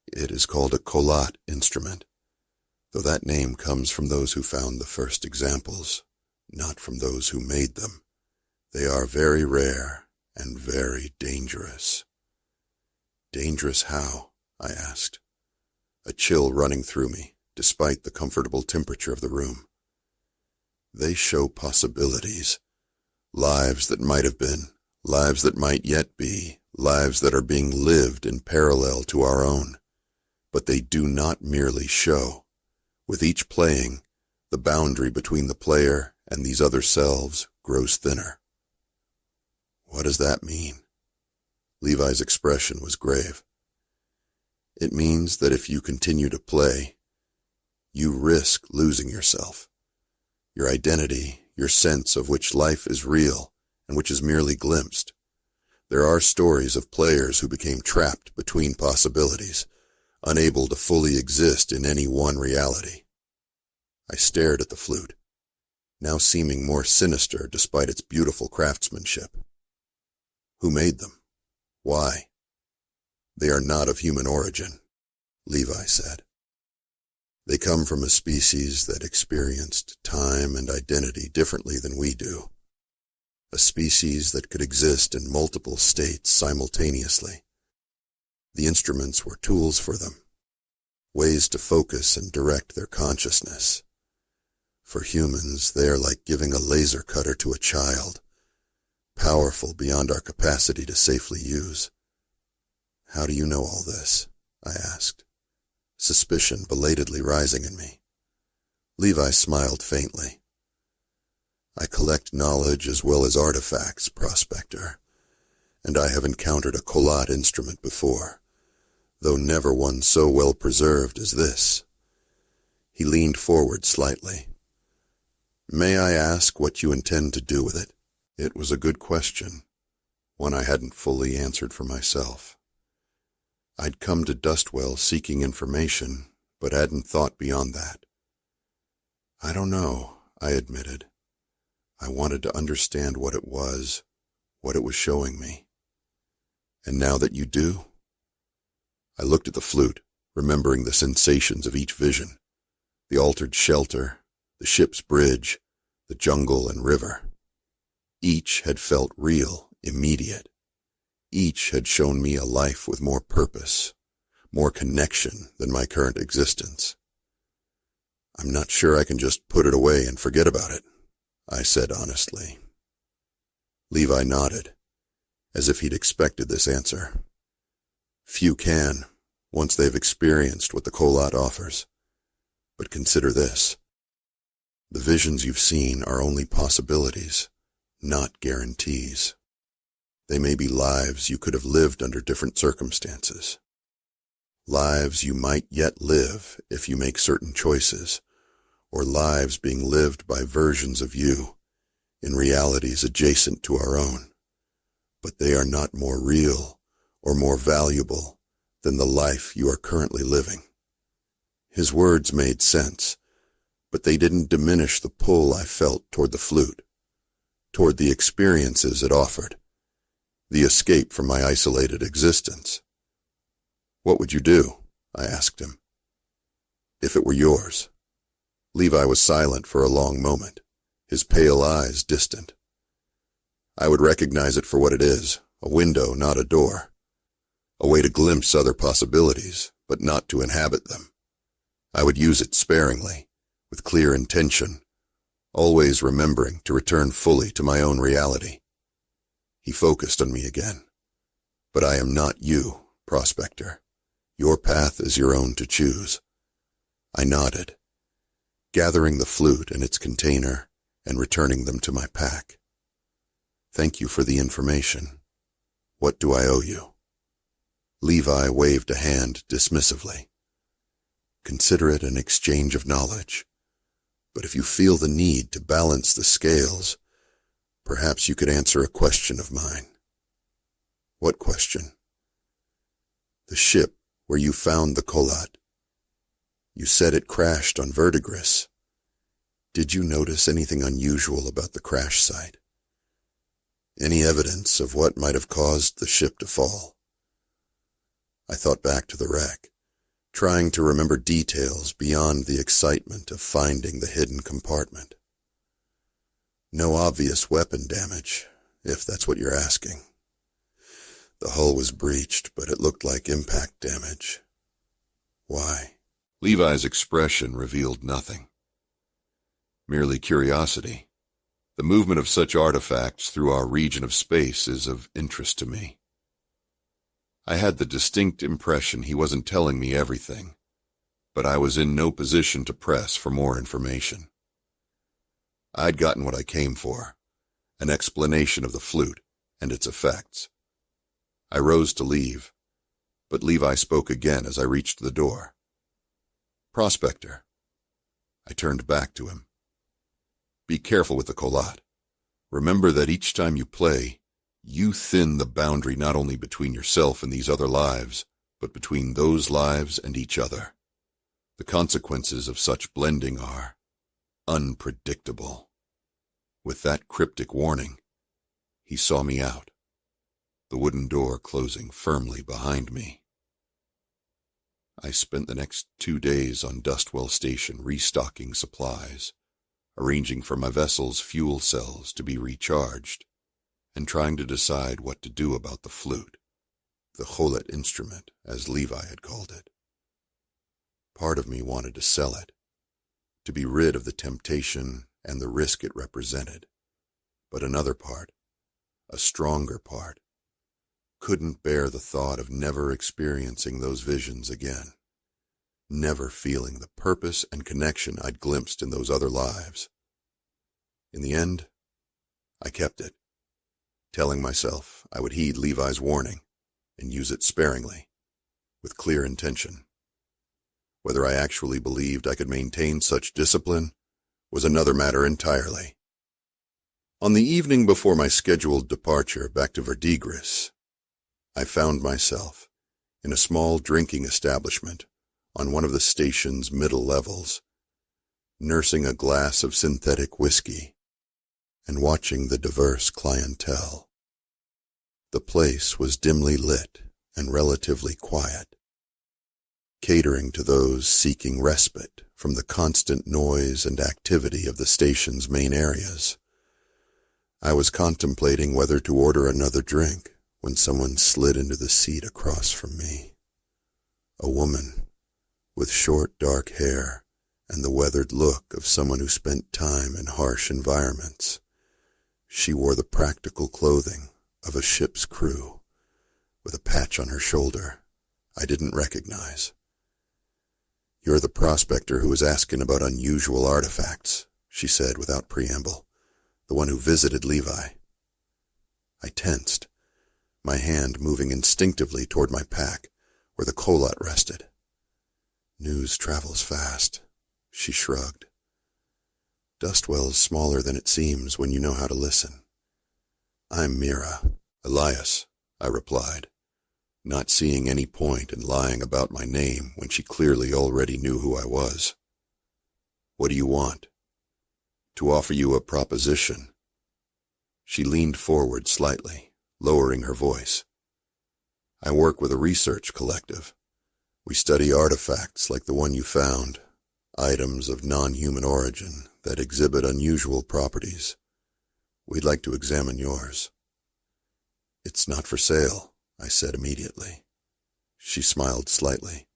"It is called a kolat instrument, though that name comes from those who found the first examples, not from those who made them. They are very rare and very dangerous." "Dangerous how?" I asked, a chill running through me, despite the comfortable temperature of the room. "They show possibilities, lives that might have been, lives that might yet be, lives that are being lived in parallel to our own. But they do not merely show. With each playing, the boundary between the player and these other selves grows thinner." "What does that mean?" Levi's expression was grave. "It means that if you continue to play, you risk losing yourself, your identity, your sense of which life is real and which is merely glimpsed. There are stories of players who became trapped between possibilities, unable to fully exist in any one reality." I stared at the flute, now seeming more sinister despite its beautiful craftsmanship. "Who made them? Why?" "They are not of human origin," Levi said. "They come from a species that experienced time and identity differently than we do. A species that could exist in multiple states simultaneously. The instruments were tools for them, ways to focus and direct their consciousness. For humans, they are like giving a laser cutter to a child, powerful beyond our capacity to safely use." "How do you know all this?" I asked, suspicion belatedly rising in me. Levi smiled faintly. "I collect knowledge as well as artifacts, prospector, and I have encountered a kolat instrument before, though never one so well preserved as this." He leaned forward slightly. "May I ask what you intend to do with it?" It was a good question, one I hadn't fully answered for myself. I'd come to Dustwell seeking information, but hadn't thought beyond that. "I don't know," I admitted. "I wanted to understand what it was showing me." "And now that you do?" I looked at the flute, remembering the sensations of each vision, the altered shelter, the ship's bridge, the jungle and river. Each had felt real, immediate. Each had shown me a life with more purpose, more connection than my current existence. "I'm not sure I can just put it away and forget about it," I said honestly. Levi nodded, as if he'd expected this answer. "Few can, once they've experienced what the kolat offers. But consider this. The visions you've seen are only possibilities, not guarantees. They may be lives you could have lived under different circumstances. Lives you might yet live if you make certain choices, or lives being lived by versions of you, in realities adjacent to our own. But they are not more real or more valuable than the life you are currently living." His words made sense, but they didn't diminish the pull I felt toward the flute, toward the experiences it offered, the escape from my isolated existence. What would you do? I asked him. If it were yours. Levi was silent for a long moment, his pale eyes distant. I would recognize it for what it is, a window, not a door. A way to glimpse other possibilities, but not to inhabit them. I would use it sparingly, with clear intention, always remembering to return fully to my own reality. He focused on me again. But I am not you, prospector. Your path is your own to choose. I nodded, gathering the flute and its container and returning them to my pack. Thank you for the information. What do I owe you? Levi waved a hand dismissively. Consider it an exchange of knowledge. But if you feel the need to balance the scales, perhaps you could answer a question of mine. What question? The ship where you found the Kolat. You said it crashed on Verdigris. Did you notice anything unusual about the crash site? Any evidence of what might have caused the ship to fall? I thought back to the wreck, trying to remember details beyond the excitement of finding the hidden compartment. No obvious weapon damage, if that's what you're asking. The hull was breached, but it looked like impact damage. Why? Levi's expression revealed nothing. Merely curiosity. The movement of such artifacts through our region of space is of interest to me. I had the distinct impression he wasn't telling me everything, but I was in no position to press for more information. I'd gotten what I came for, an explanation of the flute and its effects. I rose to leave, but Levi spoke again as I reached the door. Prospector. I turned back to him. Be careful with the Kolat. Remember that each time you play, you thin the boundary not only between yourself and these other lives, but between those lives and each other. The consequences of such blending are unpredictable. With that cryptic warning, he saw me out, the wooden door closing firmly behind me. I spent the next 2 days on Dustwell Station restocking supplies, arranging for my vessel's fuel cells to be recharged, and trying to decide what to do about the flute, the Cholet instrument, as Levi had called it. Part of me wanted to sell it, to be rid of the temptation and the risk it represented, but another part, a stronger part, couldn't bear the thought of never experiencing those visions again, never feeling the purpose and connection I'd glimpsed in those other lives. In the end, I kept it, telling myself I would heed Levi's warning and use it sparingly, with clear intention. Whether I actually believed I could maintain such discipline was another matter entirely. On the evening before my scheduled departure back to Verdigris, I found myself in a small drinking establishment on one of the station's middle levels, nursing a glass of synthetic whiskey and watching the diverse clientele. The place was dimly lit and relatively quiet, catering to those seeking respite from the constant noise and activity of the station's main areas. I was contemplating whether to order another drink when someone slid into the seat across from me. A woman with short dark hair and the weathered look of someone who spent time in harsh environments. She wore the practical clothing of a ship's crew, with a patch on her shoulder I didn't recognize. "You're the prospector who was asking about unusual artifacts," she said without preamble, "the one who visited Levi." I tensed, my hand moving instinctively toward my pack, where the Kolat rested. "News travels fast," she shrugged. "Dustwell's smaller than it seems when you know how to listen." "I'm Mira." "Elias," I replied, not seeing any point in lying about my name when she clearly already knew who I was. "What do you want?" "To offer you a proposition." She leaned forward slightly, lowering her voice. "I work with a research collective, We study artifacts like the one you found, items of non-human origin that exhibit unusual properties. We'd like to examine yours." "It's not for sale," I said immediately. She smiled slightly.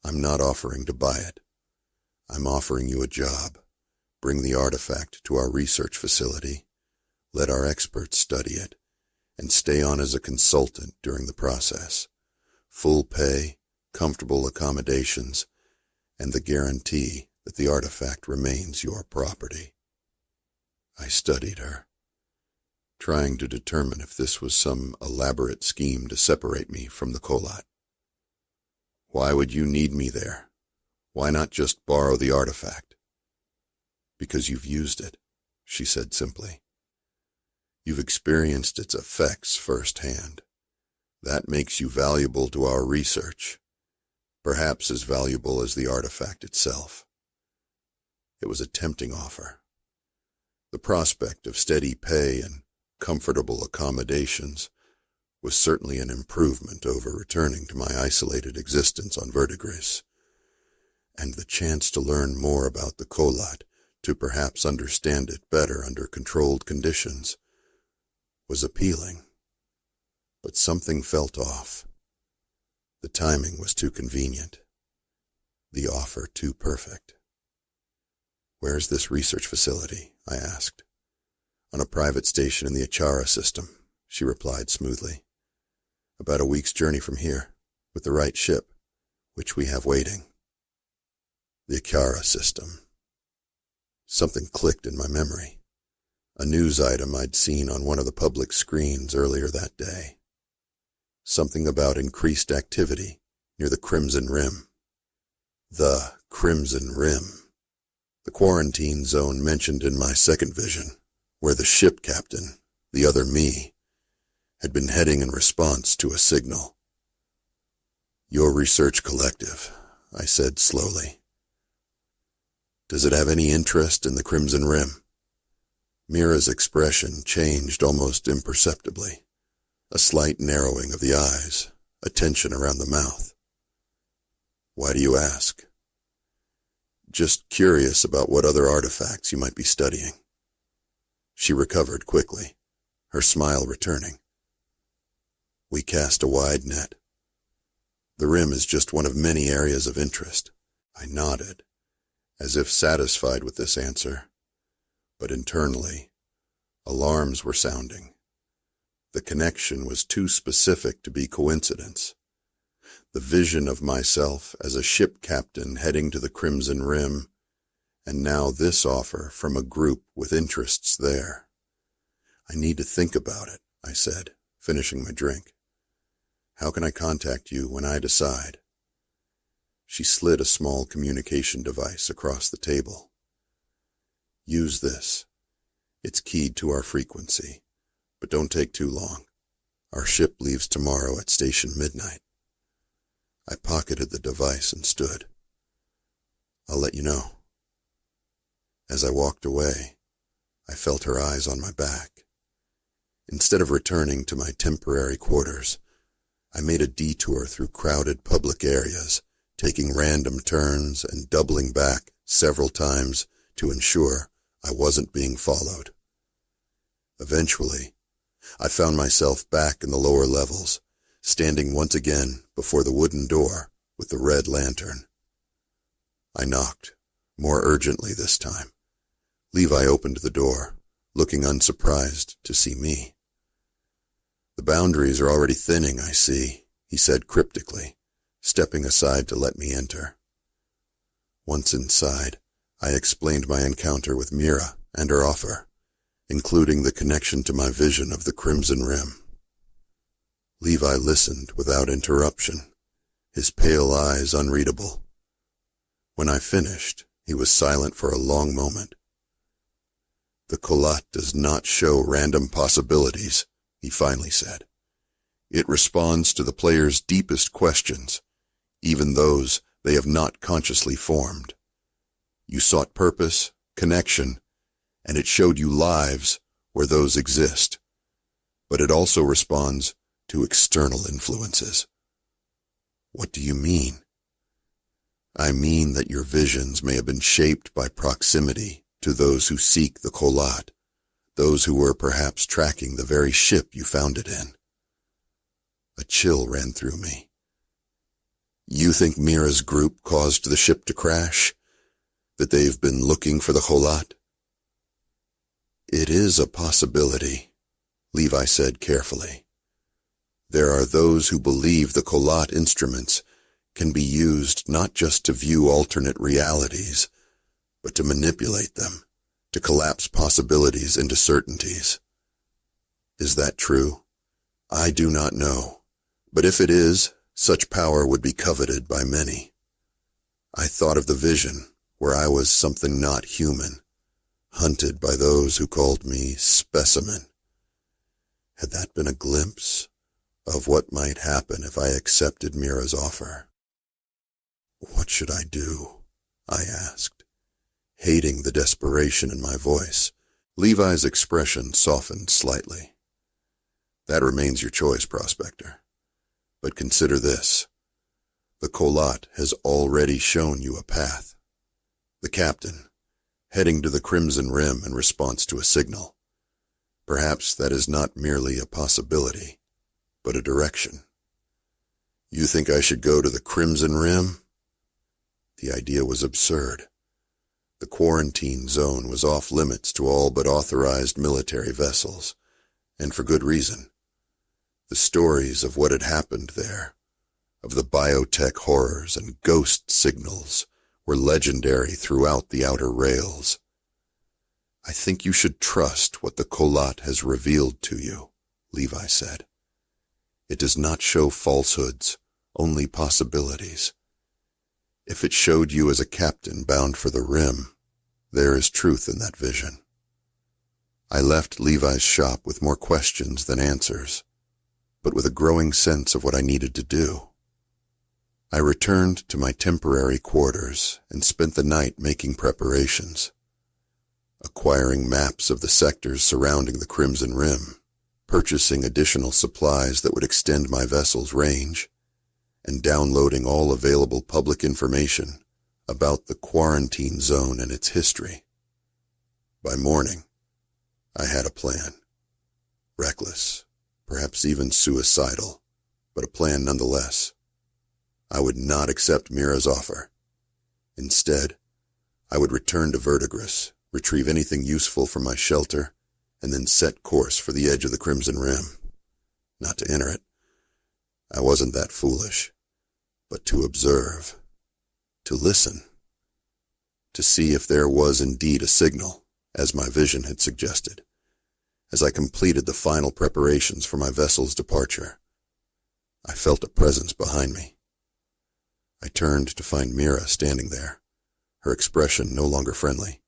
"I'm not offering to buy it. I'm offering you a job. Bring the artifact to our research facility, let our experts study it, and stay on as a consultant during the process. Full pay, comfortable accommodations, and the guarantee that the artifact remains your property." I studied her, trying to determine if this was some elaborate scheme to separate me from the Kolat. "Why would you need me there? Why not just borrow the artifact?" "Because you've used it," she said simply. "You've experienced its effects firsthand. That makes you valuable to our research, perhaps as valuable as the artifact itself." It was a tempting offer. The prospect of steady pay and comfortable accommodations was certainly an improvement over returning to my isolated existence on Verdigris, and the chance to learn more about the Kolat, to perhaps understand it better under controlled conditions, was appealing. But something felt off. The timing was too convenient, the offer too perfect. "Where's this research facility?" I asked. "On a private station in the Achara system," she replied smoothly. "About a week's journey from here, with the right ship, which we have waiting." The Achara system. Something clicked in my memory. A news item I'd seen on one of the public screens earlier that day. Something about increased activity near the Crimson Rim. The Crimson Rim. The quarantine zone mentioned in my second vision, where the ship captain, the other me, had been heading in response to a signal. "Your research collective," I said slowly. "Does it have any interest in the Crimson Rim?" Mira's expression changed almost imperceptibly. A slight narrowing of the eyes, a tension around the mouth. "Why do you ask?" "Just curious about what other artifacts you might be studying." She recovered quickly, her smile returning. "We cast a wide net. The rim is just one of many areas of interest." I nodded, as if satisfied with this answer, but internally, alarms were sounding. The connection was too specific to be coincidence. The vision of myself as a ship captain heading to the Crimson Rim, and now this offer from a group with interests there. "I need to think about it," I said, finishing my drink. "How can I contact you when I decide?" She slid a small communication device across the table. "Use this. It's keyed to our frequency, but don't take too long. Our ship leaves tomorrow at station midnight." I pocketed the device and stood. "I'll let you know." As I walked away, I felt her eyes on my back. Instead of returning to my temporary quarters, I made a detour through crowded public areas, taking random turns and doubling back several times to ensure I wasn't being followed. Eventually, I found myself back in the lower levels, standing once again before the wooden door with the red lantern. I knocked, more urgently this time. Levi opened the door, looking unsurprised to see me. "The boundaries are already thinning, I see," he said cryptically, stepping aside to let me enter. Once inside, I explained my encounter with Mira and her offer, including the connection to my vision of the Crimson Rim. Levi listened without interruption, his pale eyes unreadable. When I finished, he was silent for a long moment. "The Kolat does not show random possibilities," he finally said. "It responds to the player's deepest questions, even those they have not consciously formed. You sought purpose, connection, and it showed you lives where those exist. But it also responds to external influences." What do you mean? I mean that your visions may have been shaped by proximity to those who seek the Kolat, those who were perhaps tracking the very ship you found it in. A chill ran through me. You think Mira's group caused the ship to crash? That they've been looking for the Kolat? It is a possibility, Levi said carefully. There are those who believe the Kolat instruments can be used not just to view alternate realities, but to manipulate them, to collapse possibilities into certainties. Is that true? I do not know, but if it is, such power would be coveted by many. I thought of the vision where I was something not human, hunted by those who called me specimen. Had that been a glimpse of what might happen if I accepted Mira's offer? What should I do? I asked, hating the desperation in my voice. Levi's expression softened slightly. That remains your choice, prospector. But consider this. The Kolat has already shown you a path. The captain, heading to the Crimson Rim in response to a signal. Perhaps that is not merely a possibility, but a direction. You think I should go to the Crimson Rim? The idea was absurd. The quarantine zone was off limits to all but authorized military vessels, and for good reason. The stories of what had happened there, of the biotech horrors and ghost signals, were legendary throughout the outer rails. I think you should trust what the Kolat has revealed to you, Levi said. It does not show falsehoods, only possibilities. If it showed you as a captain bound for the Rim, there is truth in that vision. I left Levi's shop with more questions than answers, but with a growing sense of what I needed to do. I returned to my temporary quarters and spent the night making preparations, acquiring maps of the sectors surrounding the Crimson Rim, purchasing additional supplies that would extend my vessel's range, and downloading all available public information about the quarantine zone and its history. By morning, I had a plan. Reckless, perhaps even suicidal, but a plan nonetheless. I would not accept Mira's offer. Instead, I would return to Verdigris, retrieve anything useful from my shelter, and then set course for the edge of the Crimson Rim. Not to enter it. I wasn't that foolish, but to observe, to listen, to see if there was indeed a signal, as my vision had suggested. As I completed the final preparations for my vessel's departure, I felt a presence behind me. I turned to find Mira standing there, her expression no longer friendly.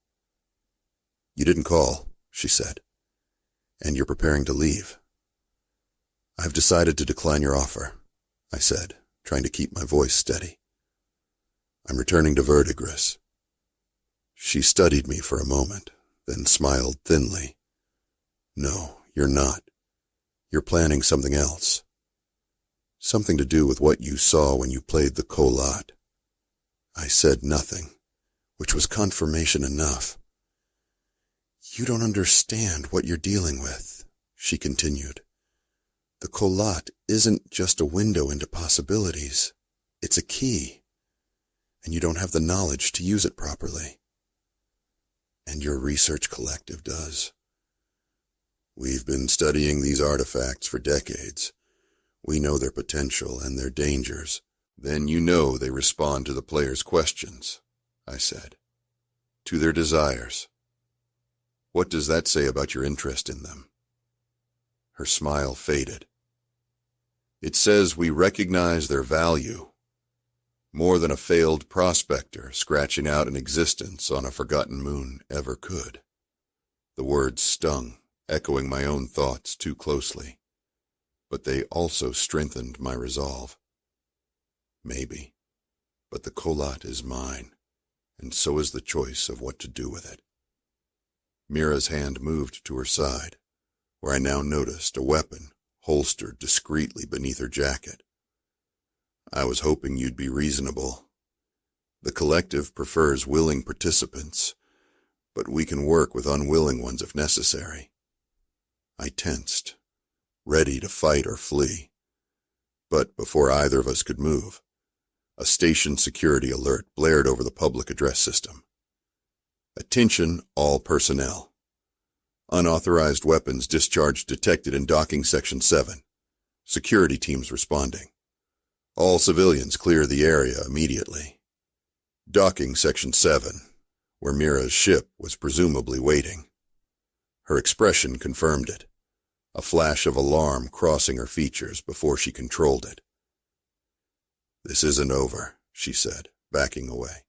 You didn't call, she said, and you're preparing to leave. I've decided to decline your offer, I said, trying to keep my voice steady. I'm returning to Verdigris. She studied me for a moment, then smiled thinly. No, you're not. You're planning something else. Something to do with what you saw when you played the Kolat. I said nothing, which was confirmation enough. You don't understand what you're dealing with, she continued. The Kolat isn't just a window into possibilities. It's a key, and you don't have the knowledge to use it properly. And your research collective does. We've been studying these artifacts for decades. We know their potential and their dangers. Then you know they respond to the player's questions, I said. To their desires. What does that say about your interest in them? Her smile faded. It says we recognize their value. More than a failed prospector scratching out an existence on a forgotten moon ever could. The words stung, echoing my own thoughts too closely. But they also strengthened my resolve. Maybe, but the Kolat is mine, and so is the choice of what to do with it. Mira's hand moved to her side, where I now noticed a weapon holstered discreetly beneath her jacket. I was hoping you'd be reasonable. The collective prefers willing participants, but we can work with unwilling ones if necessary. I tensed, ready to fight or flee. But before either of us could move, a station security alert blared over the public address system. Attention all personnel. Unauthorized weapons discharge detected in docking section 7. Security teams responding. All civilians clear the area immediately. Docking section 7, where Mira's ship was presumably waiting. Her expression confirmed it, a flash of alarm crossing her features before she controlled it. "This isn't over," she said, backing away.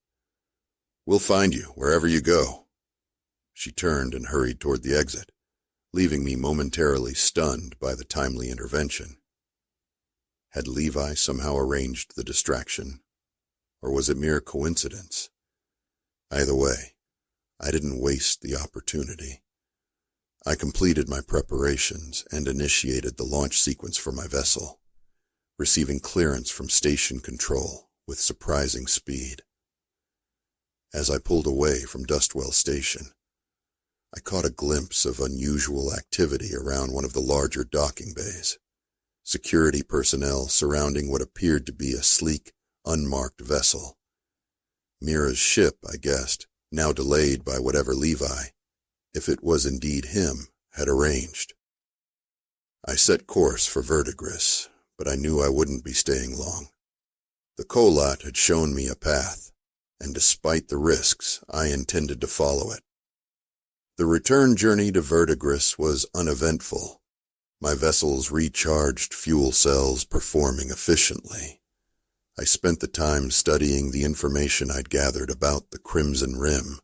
"We'll find you wherever you go." She turned and hurried toward the exit, leaving me momentarily stunned by the timely intervention. Had Levi somehow arranged the distraction, or was it mere coincidence? Either way, I didn't waste the opportunity. I completed my preparations and initiated the launch sequence for my vessel, receiving clearance from station control with surprising speed. As I pulled away from Dustwell Station, I caught a glimpse of unusual activity around one of the larger docking bays. Security personnel surrounding what appeared to be a sleek, unmarked vessel. Mira's ship, I guessed, now delayed by whatever Levi, if it was indeed him, had arranged. I set course for Verdigris, but I knew I wouldn't be staying long. The Kolat had shown me a path, and despite the risks, I intended to follow it. The return journey to Verdigris was uneventful, my vessel's recharged fuel cells performing efficiently. I spent the time studying the information I'd gathered about the Crimson Rim,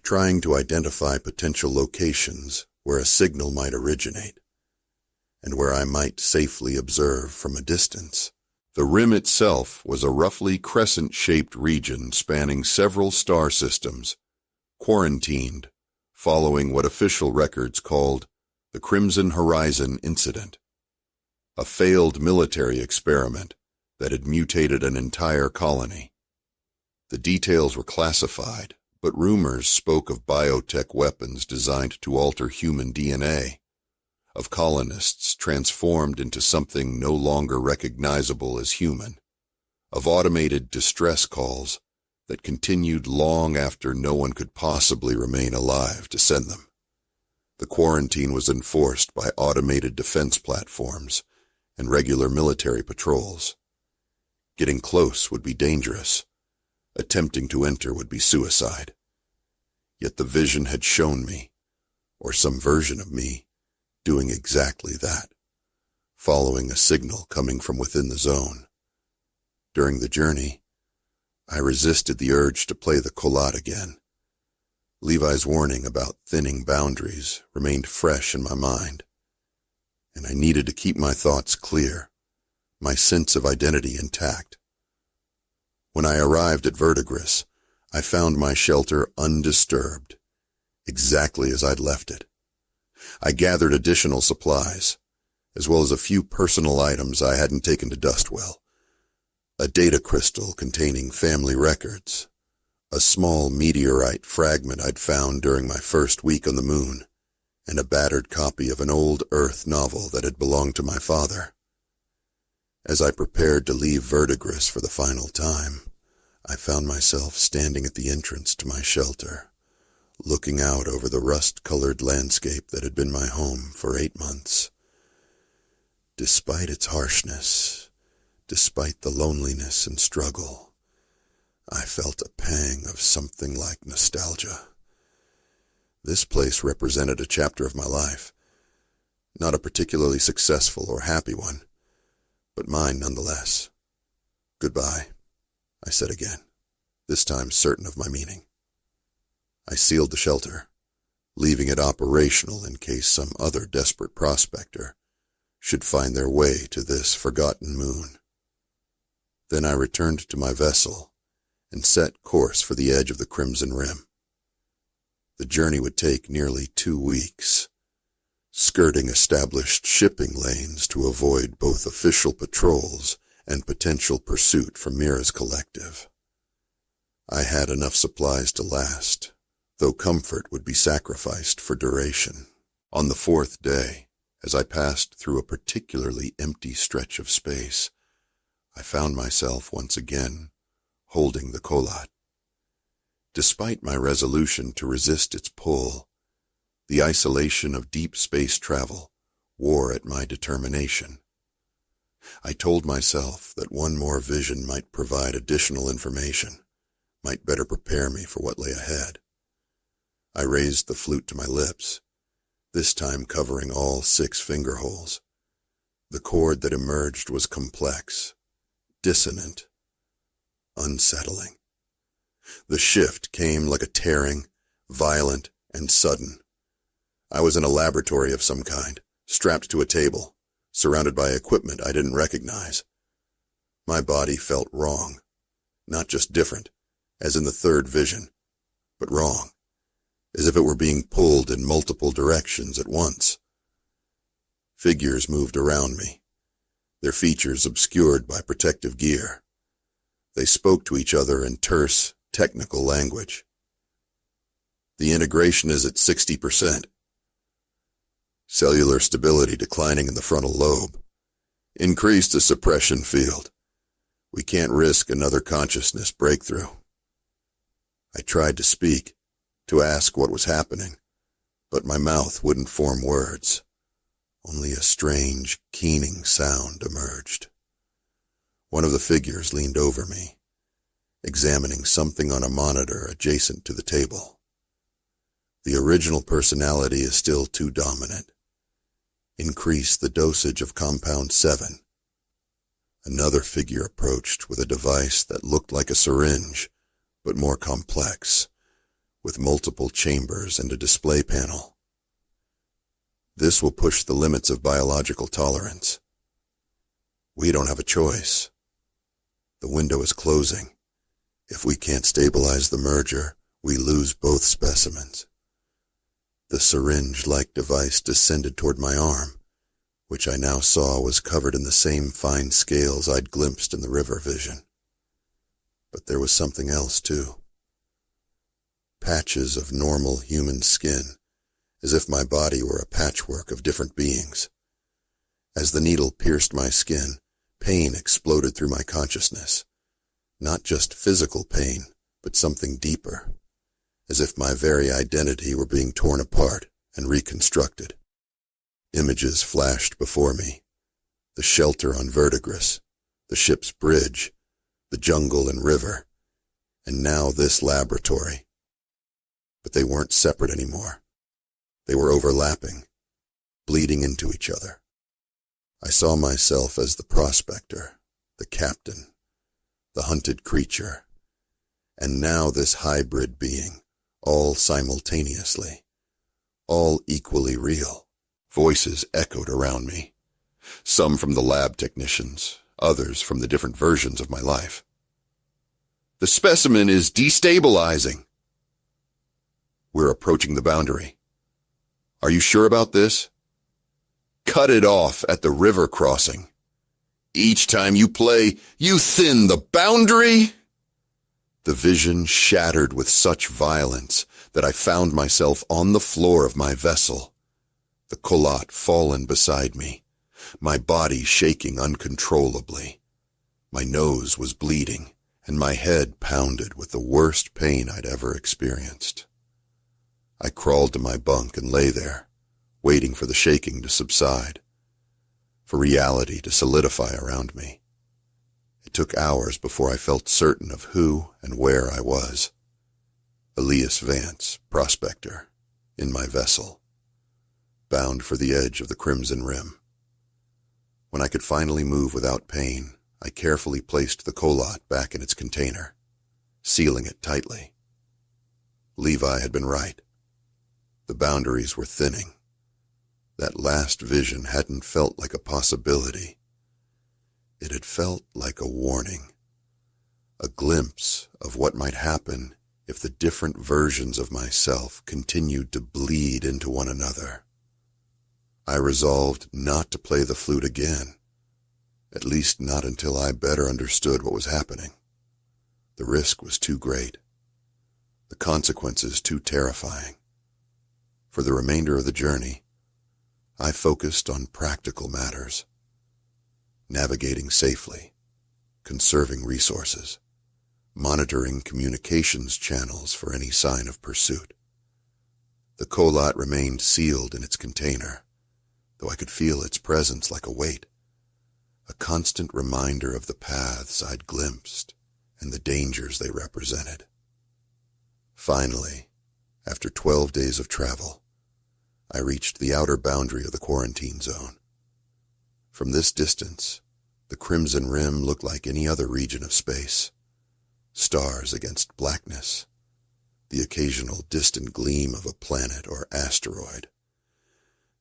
trying to identify potential locations where a signal might originate, and where I might safely observe from a distance. The rim itself was a roughly crescent-shaped region spanning several star systems, quarantined, following what official records called the Crimson Horizon Incident, a failed military experiment that had mutated an entire colony. The details were classified, but rumors spoke of biotech weapons designed to alter human DNA, of colonists transformed into something no longer recognizable as human, of automated distress calls that continued long after no one could possibly remain alive to send them. The quarantine was enforced by automated defense platforms and regular military patrols. Getting close would be dangerous. Attempting to enter would be suicide. Yet the vision had shown me, or some version of me, doing exactly that, following a signal coming from within the zone. During the journey, I resisted the urge to play the Kolat again. Levi's warning about thinning boundaries remained fresh in my mind, and I needed to keep my thoughts clear, my sense of identity intact. When I arrived at Verdigris, I found my shelter undisturbed, exactly as I'd left it. I gathered additional supplies, as well as a few personal items I hadn't taken to Dustwell. A data crystal containing family records, a small meteorite fragment I'd found during my first week on the moon, and a battered copy of an old Earth novel that had belonged to my father. As I prepared to leave Verdigris for the final time, I found myself standing at the entrance to my shelter, looking out over the rust-colored landscape that had been my home for 8 months. Despite its harshness, despite the loneliness and struggle, I felt a pang of something like nostalgia. This place represented a chapter of my life, not a particularly successful or happy one, but mine nonetheless. "Goodbye," I said again, this time certain of my meaning. I sealed the shelter, leaving it operational in case some other desperate prospector should find their way to this forgotten moon. Then I returned to my vessel and set course for the edge of the Crimson Rim. The journey would take nearly 2 weeks, skirting established shipping lanes to avoid both official patrols and potential pursuit from Mira's collective. I had enough supplies to last, though comfort would be sacrificed for duration. On the fourth day, as I passed through a particularly empty stretch of space, I found myself once again holding the kolat. Despite my resolution to resist its pull, the isolation of deep space travel wore at my determination. I told myself that one more vision might provide additional information, might better prepare me for what lay ahead. I raised the flute to my lips, this time covering all 6 finger holes. The chord that emerged was complex, dissonant, unsettling. The shift came like a tearing, violent, and sudden. I was in a laboratory of some kind, strapped to a table, surrounded by equipment I didn't recognize. My body felt wrong, not just different, as in the third vision, but wrong, as if it were being pulled in multiple directions at once. Figures moved around me, their features obscured by protective gear. They spoke to each other in terse, technical language. The integration is at 60%. Cellular stability declining in the frontal lobe. Increase the suppression field. We can't risk another consciousness breakthrough. I tried to speak, to ask what was happening, but my mouth wouldn't form words. Only a strange, keening sound emerged. One of the figures leaned over me, examining something on a monitor adjacent to the table. The original personality is still too dominant. Increase the dosage of Compound 7. Another figure approached with a device that looked like a syringe, but more complex, with multiple chambers and a display panel. This will push the limits of biological tolerance. We don't have a choice. The window is closing. If we can't stabilize the merger, we lose both specimens. The syringe-like device descended toward my arm, which I now saw was covered in the same fine scales I'd glimpsed in the river vision. But there was something else, too. Patches of normal human skin, as if my body were a patchwork of different beings. As the needle pierced my skin, pain exploded through my consciousness. Not just physical pain, but something deeper, as if my very identity were being torn apart and reconstructed. Images flashed before me. The shelter on Verdigris, the ship's bridge, the jungle and river, and now this laboratory. But they weren't separate anymore. They were overlapping, bleeding into each other. I saw myself as the prospector, the captain, the hunted creature, and now this hybrid being, all simultaneously, all equally real. Voices echoed around me, some from the lab technicians, others from the different versions of my life. The specimen is destabilizing. We're approaching the boundary. Are you sure about this? Cut it off at the river crossing. Each time you play, you thin the boundary. The vision shattered with such violence that I found myself on the floor of my vessel, the kolat fallen beside me, my body shaking uncontrollably. My nose was bleeding, and my head pounded with the worst pain I'd ever experienced. I crawled to my bunk and lay there, waiting for the shaking to subside, for reality to solidify around me. It took hours before I felt certain of who and where I was. Elias Vance, prospector, in my vessel, bound for the edge of the Crimson Rim. When I could finally move without pain, I carefully placed the kolat back in its container, sealing it tightly. Levi had been right. The boundaries were thinning. That last vision hadn't felt like a possibility. It had felt like a warning, a glimpse of what might happen if the different versions of myself continued to bleed into one another. I resolved not to play the flute again, At least not until I better understood what was happening. The risk was too great. The consequences too terrifying. For the remainder of the journey, I focused on practical matters. Navigating safely, conserving resources, monitoring communications channels for any sign of pursuit. The colot remained sealed in its container, though I could feel its presence like a weight, a constant reminder of the paths I'd glimpsed and the dangers they represented. Finally, after 12 days of travel, I reached the outer boundary of the quarantine zone. From this distance, the Crimson Rim looked like any other region of space. Stars against blackness, the occasional distant gleam of a planet or asteroid.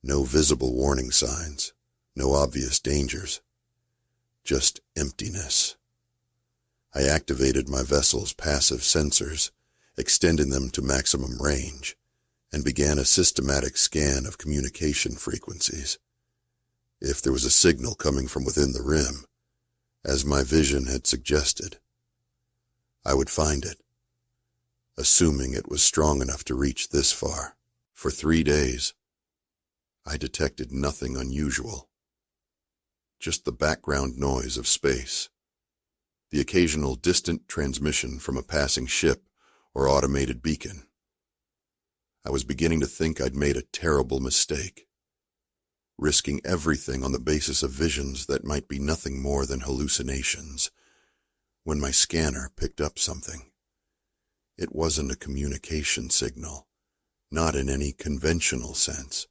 No visible warning signs, no obvious dangers, just emptiness. I activated my vessel's passive sensors, extending them to maximum range, and began a systematic scan of communication frequencies. If there was a signal coming from within the rim, as my vision had suggested, I would find it, assuming it was strong enough to reach this far. For 3 days, I detected nothing unusual, just the background noise of space, the occasional distant transmission from a passing ship or automated beacon. I was beginning to think I'd made a terrible mistake, risking everything on the basis of visions that might be nothing more than hallucinations, when my scanner picked up something. It wasn't a communication signal, not in any conventional sense.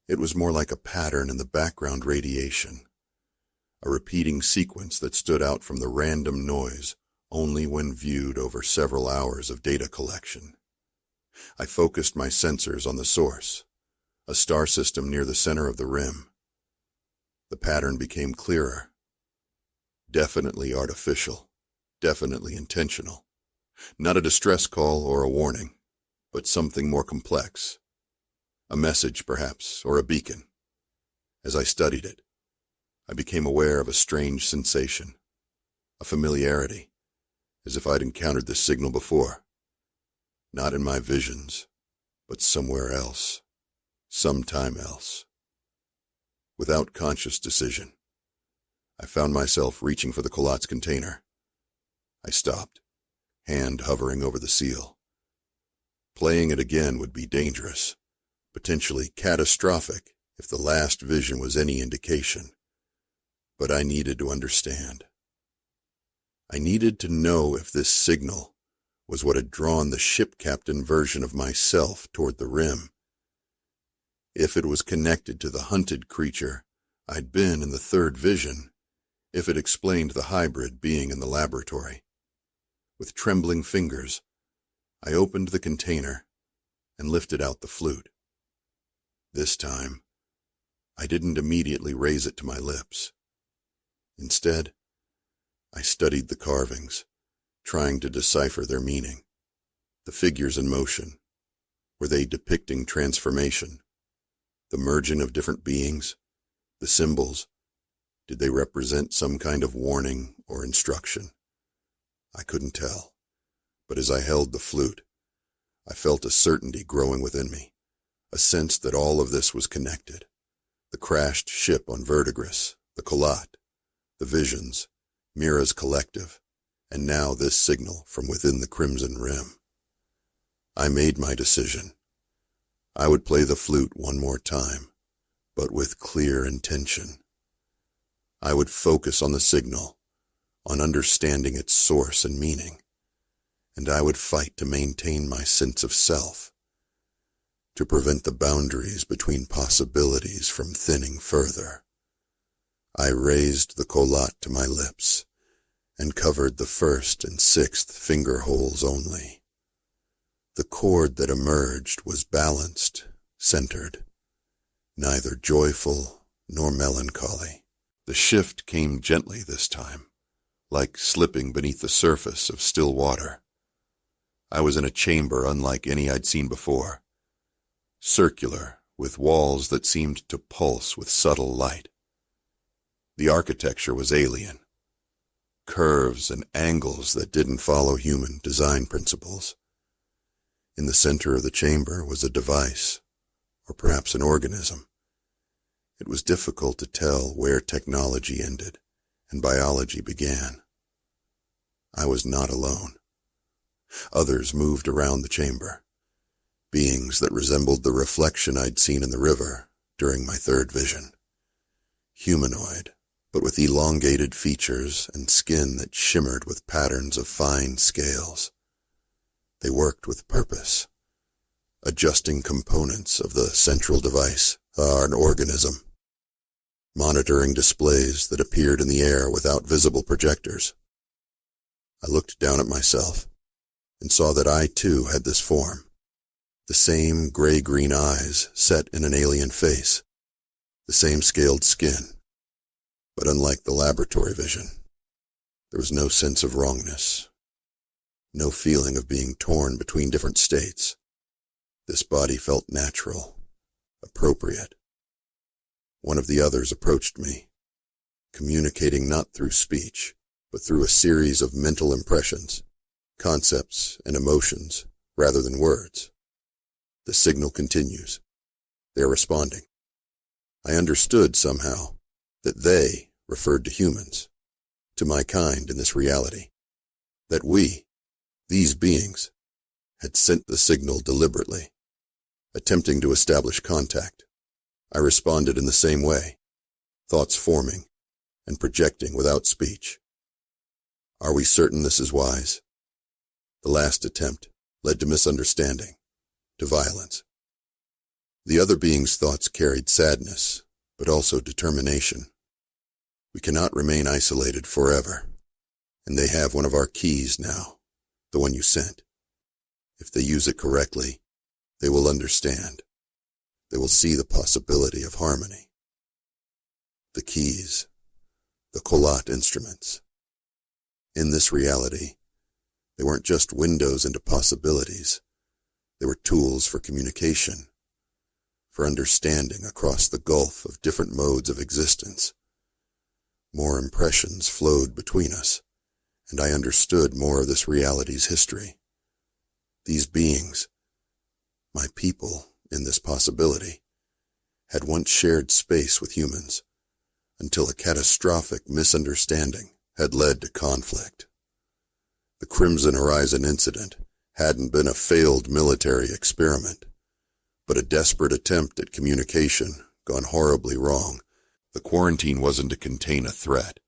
It was more like a pattern in the background radiation, a repeating sequence that stood out from the random noise only when viewed over several hours of data collection. I focused my sensors on the source, a star system near the center of the rim. The pattern became clearer. Definitely artificial, definitely intentional. Not a distress call or a warning, but something more complex. A message, perhaps, or a beacon. As I studied it, I became aware of a strange sensation, a familiarity, as if I'd encountered this signal before. Not in my visions, but somewhere else, sometime else. Without conscious decision, I found myself reaching for the colot's container. I stopped, hand hovering over the seal. Playing it again would be dangerous, potentially catastrophic if the last vision was any indication. But I needed to understand. I needed to know if this signal was what had drawn the ship captain version of myself toward the rim. If it was connected to the hunted creature I'd been in the third vision, if it explained the hybrid being in the laboratory. With trembling fingers, I opened the container and lifted out the flute. This time, I didn't immediately raise it to my lips. Instead, I studied the carvings, trying to decipher their meaning. The figures in motion, were they depicting transformation? The merging of different beings? The symbols, did they represent some kind of warning or instruction? I couldn't tell, but as I held the flute, I felt a certainty growing within me, a sense that all of this was connected. The crashed ship on Verdigris, the colot, the visions, Mira's collective, and now this signal from within the Crimson Rim. I made my decision. I would play the flute one more time, but with clear intention. I would focus on the signal, on understanding its source and meaning, and I would fight to maintain my sense of self, to prevent the boundaries between possibilities from thinning further. I raised the colot to my lips and covered the first and sixth finger holes only. The chord that emerged was balanced, centered, neither joyful nor melancholy. The shift came gently this time, like slipping beneath the surface of still water. I was in a chamber unlike any I'd seen before, circular, with walls that seemed to pulse with subtle light. The architecture was alien. Curves and angles that didn't follow human design principles. In the center of the chamber was a device, or perhaps an organism. It was difficult to tell where technology ended and biology began. I was not alone. Others moved around the chamber, beings that resembled the reflection I'd seen in the river during my third vision. Humanoid, but with elongated features and skin that shimmered with patterns of fine scales. They worked with purpose, adjusting components of the central device, an organism, monitoring displays that appeared in the air without visible projectors. I looked down at myself and saw that I too had this form, the same gray-green eyes set in an alien face, the same scaled skin. But unlike the laboratory vision, there was no sense of wrongness, no feeling of being torn between different states. This body felt natural, appropriate. One of the others approached me, communicating not through speech, but through a series of mental impressions, concepts, and emotions, rather than words. The signal continues. They are responding. I understood somehow that they referred to humans, to my kind in this reality, that we, these beings, had sent the signal deliberately, attempting to establish contact. I responded in the same way, thoughts forming and projecting without speech. Are we certain this is wise? The last attempt led to misunderstanding, to violence. The other being's thoughts carried sadness, but also determination. We cannot remain isolated forever, and they have one of our keys now, the one you sent. If they use it correctly, they will understand. They will see the possibility of harmony. The keys, the Kolat instruments. In this reality, they weren't just windows into possibilities. They were tools for communication, for understanding across the gulf of different modes of existence. More impressions flowed between us, and I understood more of this reality's history. These beings, my people in this possibility, had once shared space with humans, until a catastrophic misunderstanding had led to conflict. The Crimson Horizon incident hadn't been a failed military experiment, but a desperate attempt at communication gone horribly wrong. The quarantine wasn't to contain a threat,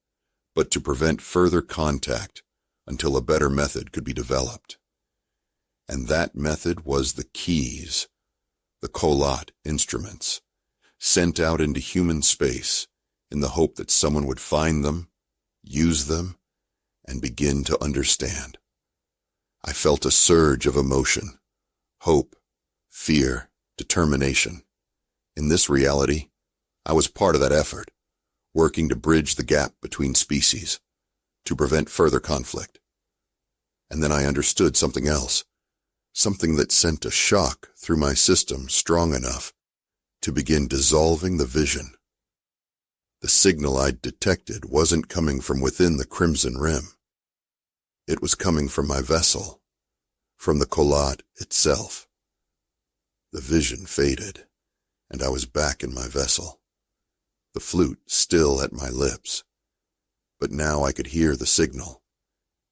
but to prevent further contact until a better method could be developed. And that method was the keys, the Kolat instruments, sent out into human space in the hope that someone would find them, use them, and begin to understand. I felt a surge of emotion, hope, fear, determination. In this reality, I was part of that effort, working to bridge the gap between species, to prevent further conflict. And then I understood something else, something that sent a shock through my system strong enough to begin dissolving the vision. The signal I'd detected wasn't coming from within the Crimson Rim. It was coming from my vessel, from the Kolat itself. The vision faded, and I was back in my vessel, the flute still at my lips. But now I could hear the signal,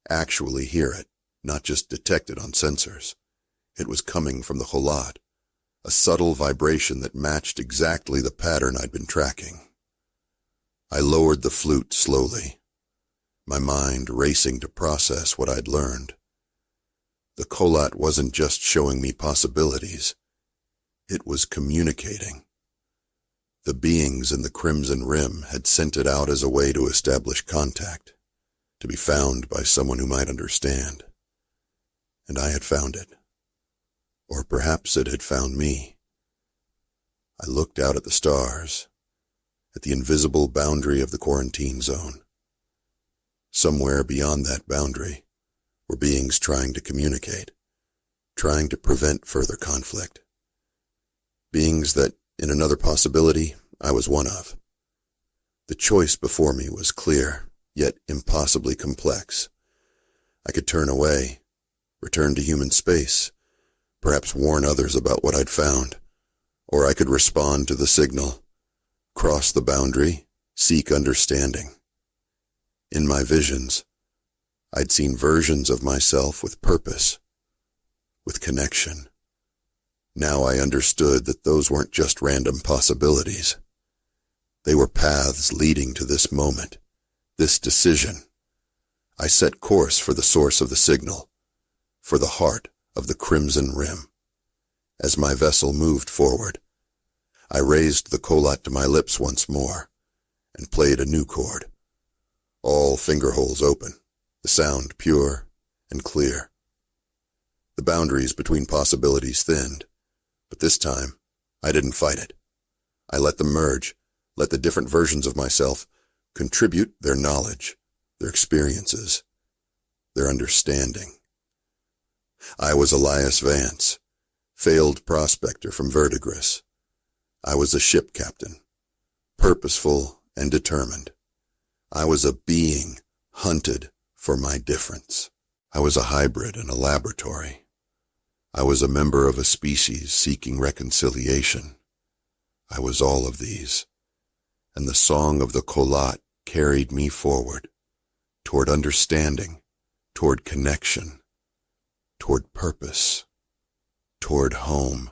actually hear it, not just detect it on sensors. It was coming from the Kolat, a subtle vibration that matched exactly the pattern I'd been tracking. I lowered the flute slowly, my mind racing to process what I'd learned. The Kolat wasn't just showing me possibilities. It was communicating. The beings in the Crimson Rim had sent it out as a way to establish contact, to be found by someone who might understand. And I had found it. Or perhaps it had found me. I looked out at the stars, at the invisible boundary of the quarantine zone. Somewhere beyond that boundary were beings trying to communicate, trying to prevent further conflict. Beings that, in another possibility, I was one of. The choice before me was clear, yet impossibly complex. I could turn away, return to human space, perhaps warn others about what I'd found, or I could respond to the signal, cross the boundary, seek understanding. In my visions, I'd seen versions of myself with purpose, with connection. Now I understood that those weren't just random possibilities. They were paths leading to this moment, this decision. I set course for the source of the signal, for the heart of the Crimson Rim. As my vessel moved forward, I raised the colot to my lips once more and played a new chord. All finger holes open, the sound pure and clear. The boundaries between possibilities thinned, but this time I didn't fight it. I let them merge, let the different versions of myself contribute their knowledge, their experiences, their understanding. I was Elias Vance, failed prospector from Verdigris. I was a ship captain, purposeful and determined. I was a being hunted for my difference. I was a hybrid in a laboratory. I was a member of a species seeking reconciliation. I was all of these, and the song of the colot carried me forward, toward understanding, toward connection, toward purpose, toward home.